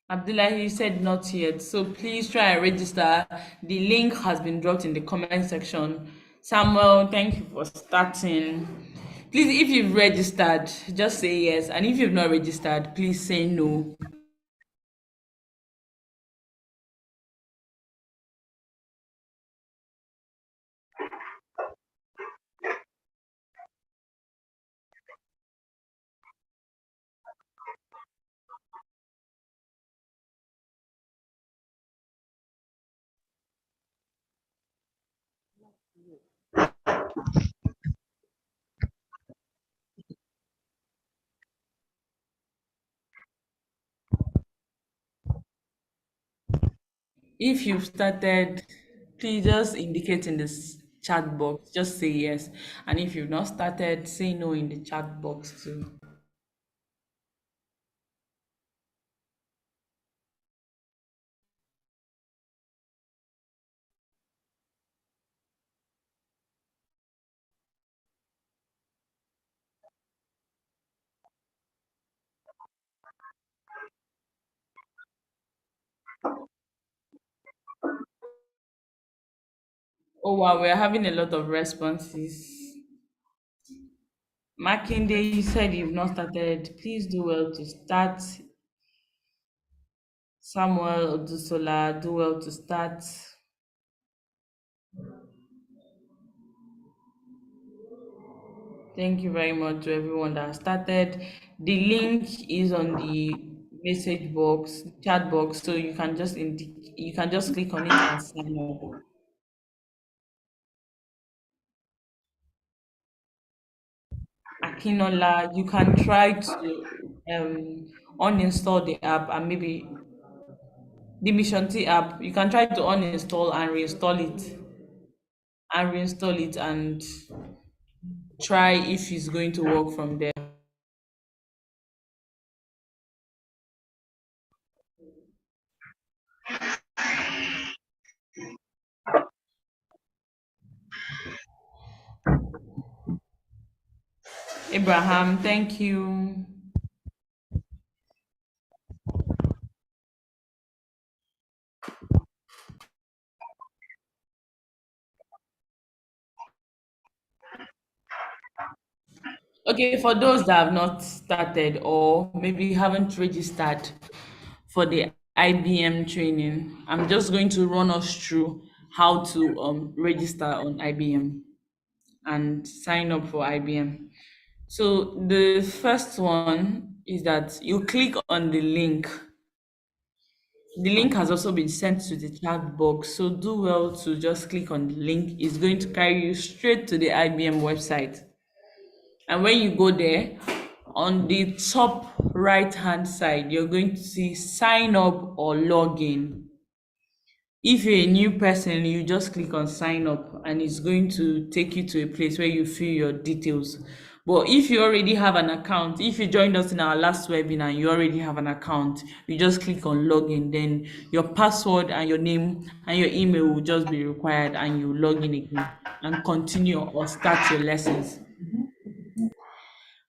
Abdullahi said not yet, so please try and register. The link has been dropped in the comment section. Samuel, thank you for starting. Please, if you've registered, just say yes, and if you've not registered, please say no. If you've started, please just indicate in this chat box, just say yes. And if you've not started, say no in the chat box too. Oh wow, we're having a lot of responses. Makinde, you said you've not started. Please do well to start. Samuel Odusola, do well to start. Thank you very much to everyone that started. The link is on the message box, chat box, so you can just click on it and sign up. Akinola, you can try to uninstall the app and maybe the Mission T app. You can try to uninstall and reinstall it and try if it's going to work from there. Abraham, thank you. Okay, for those that have not started or maybe haven't registered for the IBM training, I'm just going to run us through how to register on IBM and sign up for IBM. So the first one is that you click on the link. The link has also been sent to the chat box, so do well to just click on the link. It's going to carry you straight to the IBM website. And when you go there, on the top right hand side, you're going to see sign up or log in. If you're a new person, you just click on sign up and it's going to take you to a place where you fill your details. But if you already have an account, if you joined us in our last webinar and you already have an account, you just click on login, then your password and your name and your email will just be required and you log in again and continue or start your lessons.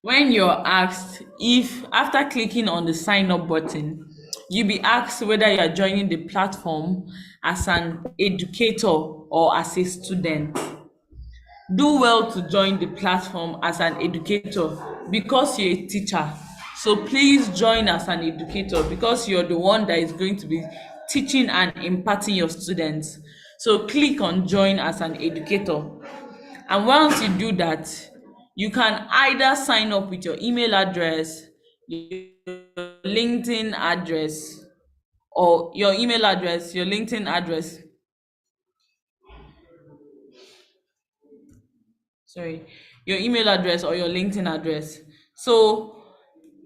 When you're asked if, after clicking on the sign up button, you'll be asked whether you are joining the platform as an educator or as a student. Do well to join the platform as an educator because you're a teacher. So please join as an educator because you're the one that is going to be teaching and imparting your students. So click on join as an educator. And once you do that, you can either sign up with your email address, your LinkedIn address, or your email address, your LinkedIn address. Sorry, your email address or your LinkedIn address. So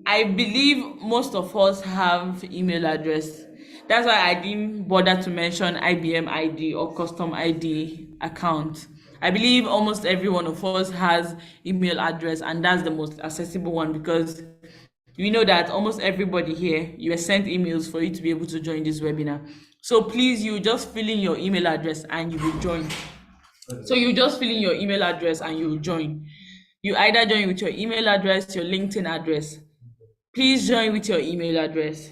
I believe most of us have email address. That's why I didn't bother to mention IBM ID or custom ID account. I believe almost every one of us has email address, and that's the most accessible one because we know that almost everybody here, you were sent emails for you to be able to join this webinar. So please, you just fill in your email address and you will join. So you just fill in your email address and you will join. You either join with your email address, your LinkedIn address. Please join with your email address.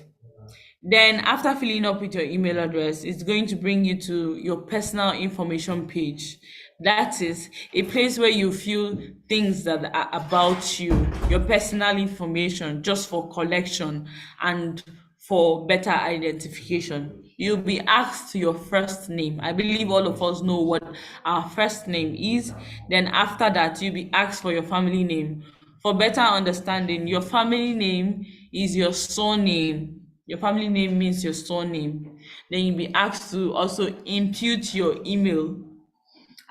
Then after filling up with your email address, it's going to bring you to your personal information page. That is a place where you fill things that are about you, your personal information, just for collection and for better identification. You'll be asked your first name. I believe all of us know what our first name is. Then after that, you'll be asked for your family name. For better understanding, your family name is your surname. Your family name means your surname. Then you'll be asked to also impute your email.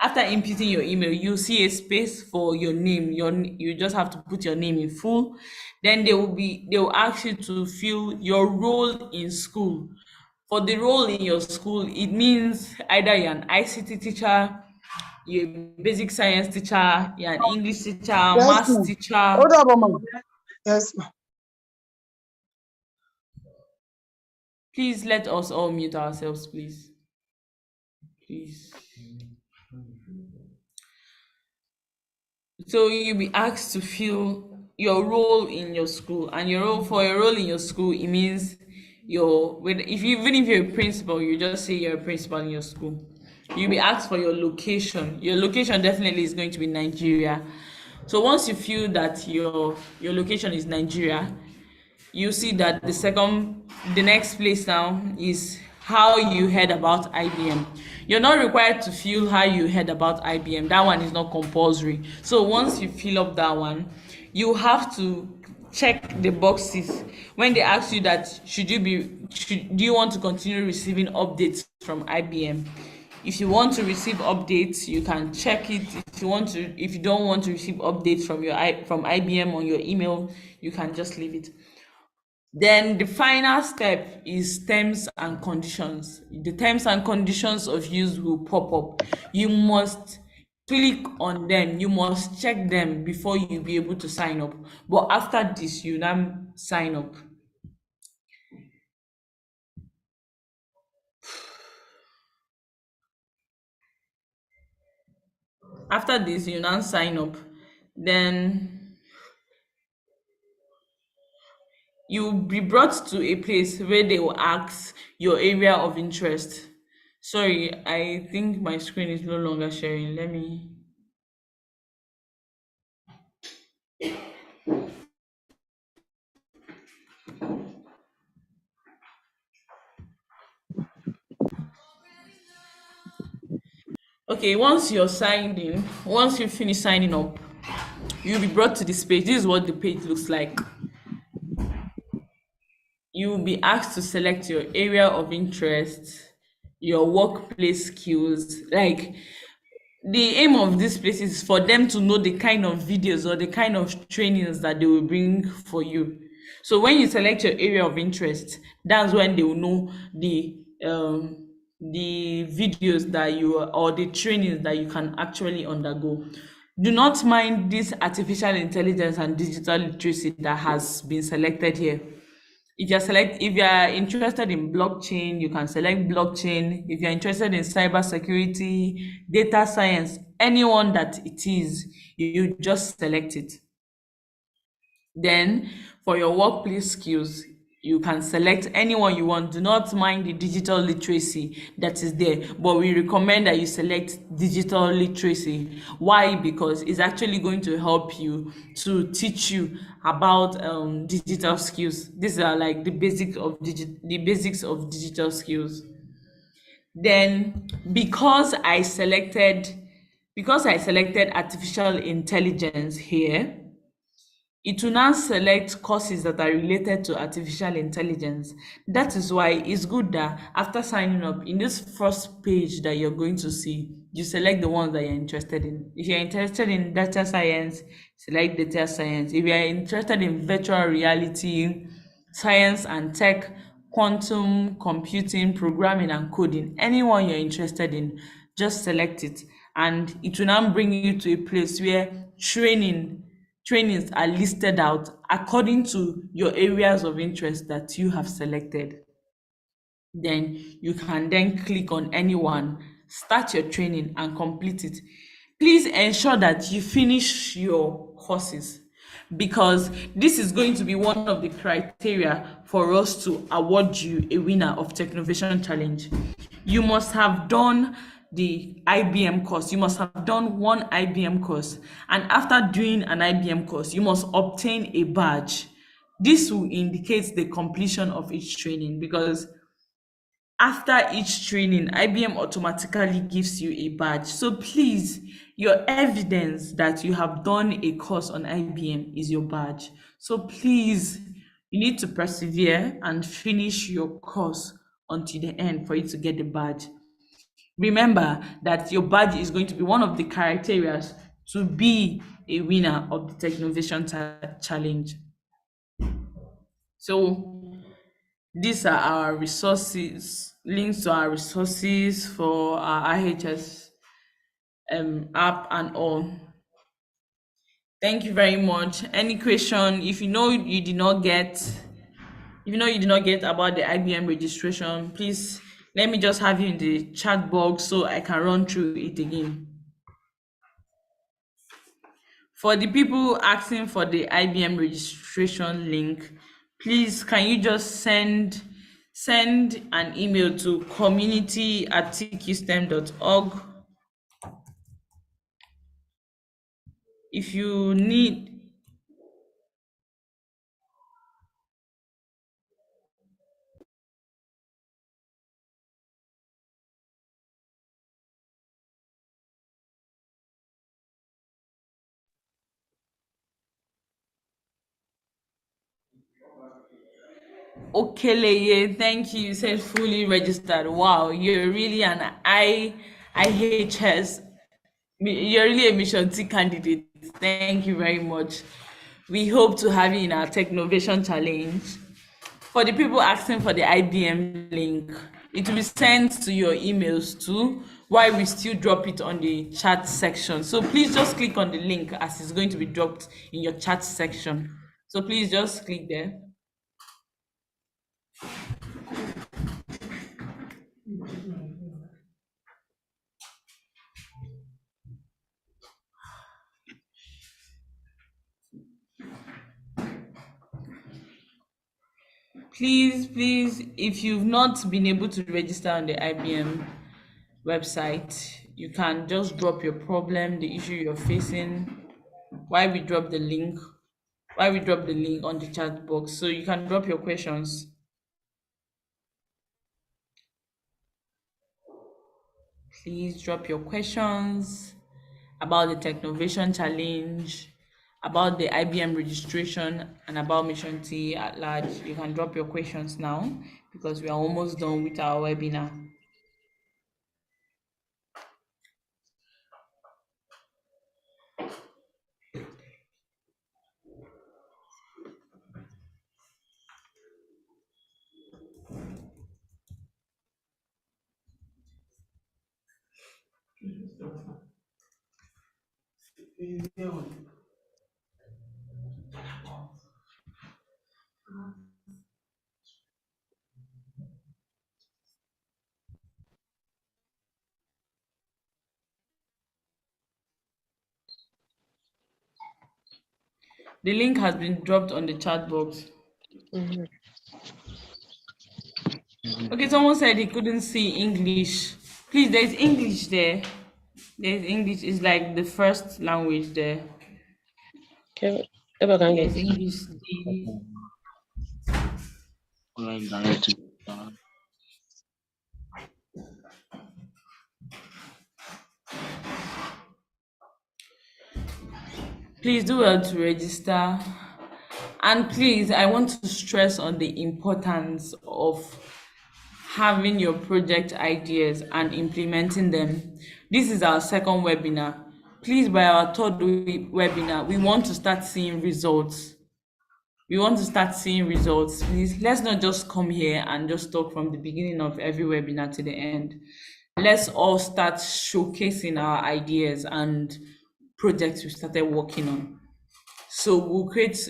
After imputing your email, you see a space for your name. You just have to put your name in full. Then they will ask you to fill your role in school. For the role in your school, it means either you're an ICT teacher, you're a basic science teacher, you're an English teacher, Yes, maths ma'am. teacher. Hold on, ma'am. Yes, ma'am. Please let us all mute ourselves, please. Please. So you'll be asked to fill your role in your school, and for your role in your school, it means even if you're a principal, you just say you're a principal in your school. You'll be asked for your location. Your location definitely is going to be Nigeria. So once you feel that your location is Nigeria, you see that the next place now is how you heard about IBM. You're not required to fill how you heard about IBM. That one is not compulsory. So once you fill up that one, you have to check the boxes when they ask you that do you want to continue receiving updates from IBM. If you want to receive updates, you can check it. If you don't want to receive updates from IBM on your email, you can just leave it. Then the final step is terms and conditions. The terms and conditions of use will pop up. You must click on them. You must check them before you'll be able to sign up. But after this, you now sign up. After this, you now sign up. Then you'll be brought to a place where they will ask your area of interest. Sorry, I think my screen is no longer sharing. Let me. Okay, once you finish signing up, you'll be brought to this page. This is what the page looks like. You will be asked to select your area of interest, your workplace skills. Like, the aim of this place is for them to know the kind of videos or the kind of trainings that they will bring for you. So when you select your area of interest, that's when they will know the videos or the trainings that you can actually undergo. Do not mind this artificial intelligence and digital literacy that has been selected here. If you are interested in blockchain, you can select blockchain. If you're interested in cybersecurity, data science, anyone that it is, you just select it. Then for your workplace skills, you can select anyone you want. Do not mind the digital literacy that is there, but we recommend that you select digital literacy. Why? Because it's actually going to help you to teach you about digital skills. These are like the basics of digital skills. Then because I selected artificial intelligence here, it will now select courses that are related to artificial intelligence. That is why it's good that after signing up, in this first page that you're going to see, you select the ones that you're interested in. If you're interested in data science, select data science. If you're interested in virtual reality, science and tech, quantum computing, programming and coding, anyone you're interested in, just select it. And it will now bring you to a place where trainings are listed out according to your areas of interest that you have selected. Then you can then click on anyone, start your training and complete it. Please ensure that you finish your courses, because this is going to be one of the criteria for us to award you a winner of Technovation Challenge. You must have done the IBM course. You must have done one IBM course, and after doing an IBM course, you must obtain a badge. This will indicate the completion of each training, because after each training, IBM automatically gives you a badge. So please, your evidence that you have done a course on IBM is your badge. So please, you need to persevere and finish your course until the end for you to get the badge. Remember that your badge is going to be one of the criteria to be a winner of the Technovation Challenge. So These are our resources, links to our resources for our IHS app and all. Thank you very much. Any question? If you know you did not get about the IBM registration, please let me just have you in the chat box so I can run through it again. For the people asking for the IBM registration link, please can you just send an email to community@tqstem.org. If you need Okeleye, thank you. You said fully registered. Wow, you're really an IHS. You're really a Mission T candidate. Thank you very much. We hope to have you in our Technovation Challenge. For the people asking for the IBM link, it will be sent to your emails too, while we still drop it on the chat section. So please just click on the link as it's going to be dropped in your chat section. So please just click there. Please, if you've not been able to register on the IBM website, you can just drop your problem, the issue you're facing, while we drop the link on the chat box. So you can drop your questions. Please drop your questions about the Technovation Challenge, about the IBM registration, and about Mission T at large. You can drop your questions now because we are almost done with our webinar. The link has been dropped on the chat box. Okay, someone said he couldn't see English. Please, there's English there. There's English. It's like the first language there. Okay, There's English. Please do well to register. And please, I want to stress on the importance of having your project ideas and implementing them. This is our second webinar. Please, by our third webinar, we want to start seeing results. Please, let's not just come here and just talk from the beginning of every webinar to the end. Let's all start showcasing our ideas and projects we started working on. So we'll create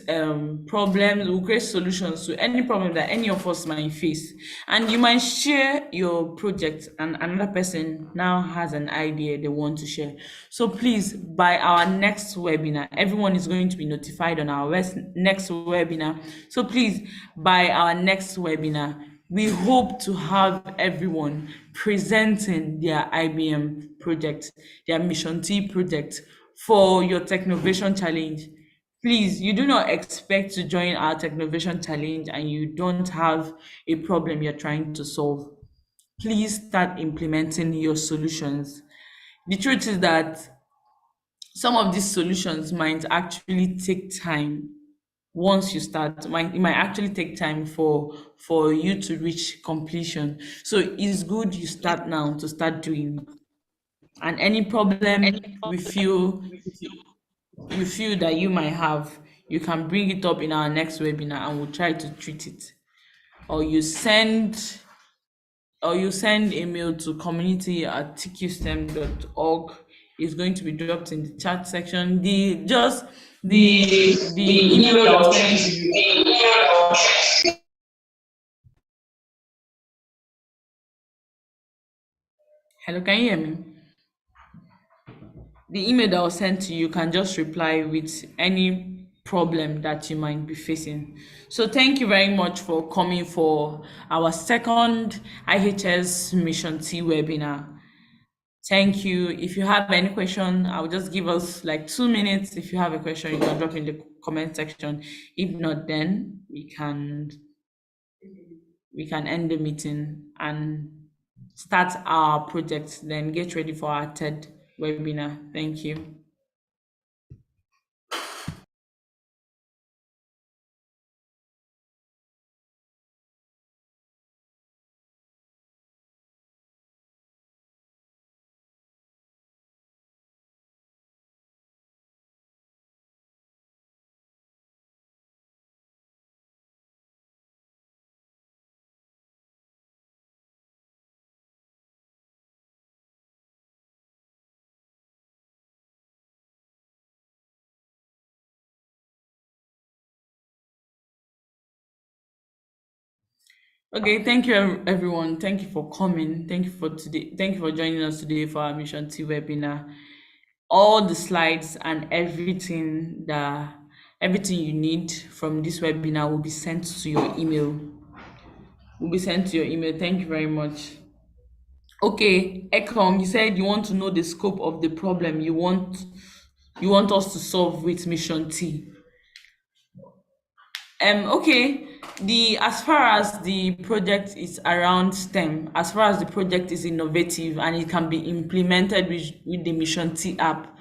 problems, we'll create solutions to any problem that any of us might face. And you might share your project and another person now has an idea they want to share. So please, by our next webinar, everyone is going to be notified on our next webinar. So please, by our next webinar, we hope to have everyone presenting their IBM project, their Mission T project for your Technovation Challenge. Please, you do not expect to join our Technovation Challenge and you don't have a problem you're trying to solve. Please start implementing your solutions. The truth is that some of these solutions might actually take time. Once you start, it might actually take time for you to reach completion. So it's good you start now to start doing. And any problem you feel that you might have, you can bring it up in our next webinar and we'll try to treat it. or you send email to community@tqstem.org. It's going to be dropped in the chat section. The email that was sent to you. Hello, can you hear me? The email that was sent to you can just reply with any problem that you might be facing. So thank you very much for coming for our second IHS Mission T webinar. Thank you. If you have any question, I'll just give us like 2 minutes. If you have a question, you can drop in the comment section. If not, then we can end the meeting and start our project, then get ready for our third webinar. Thank you. Okay, thank you everyone. Thank you for coming. Thank you for today. Thank you for joining us today for our Mission T webinar. All the slides and everything you need from this webinar will be sent to your email. Thank you very much. Okay, Ekong, you said you want to know the scope of the problem you want us to solve with Mission T. Okay, as far as the project is around STEM, as far as the project is innovative and it can be implemented with the Mission T app,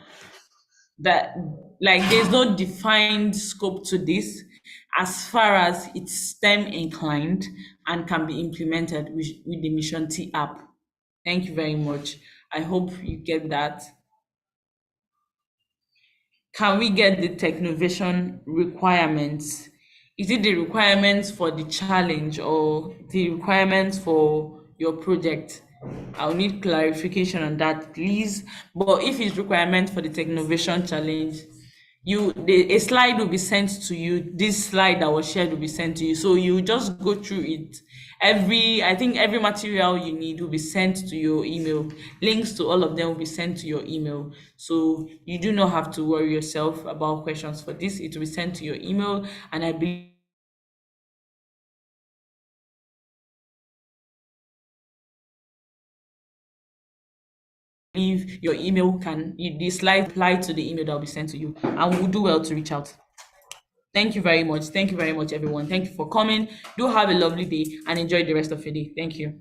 that there's no defined scope to this as far as it's STEM inclined and can be implemented with the Mission T app. Thank you very much. I hope you get that. Can we get the Technovation requirements? Is it the requirements for the challenge or the requirements for your project? I'll need clarification on that, please. But if it's requirement for the Technovation challenge, a slide will be sent to you. This slide that was shared will be sent to you. So you just go through it. I think every material you need will be sent to your email. Links to all of them will be sent to your email. So you do not have to worry yourself about questions for this. It will be sent to your email, and I believe your email the slide apply to the email that will be sent to you, and we'll do well to reach out. Thank you very much. Thank you very much, everyone. Thank you for coming. Do have a lovely day and enjoy the rest of your day. Thank you.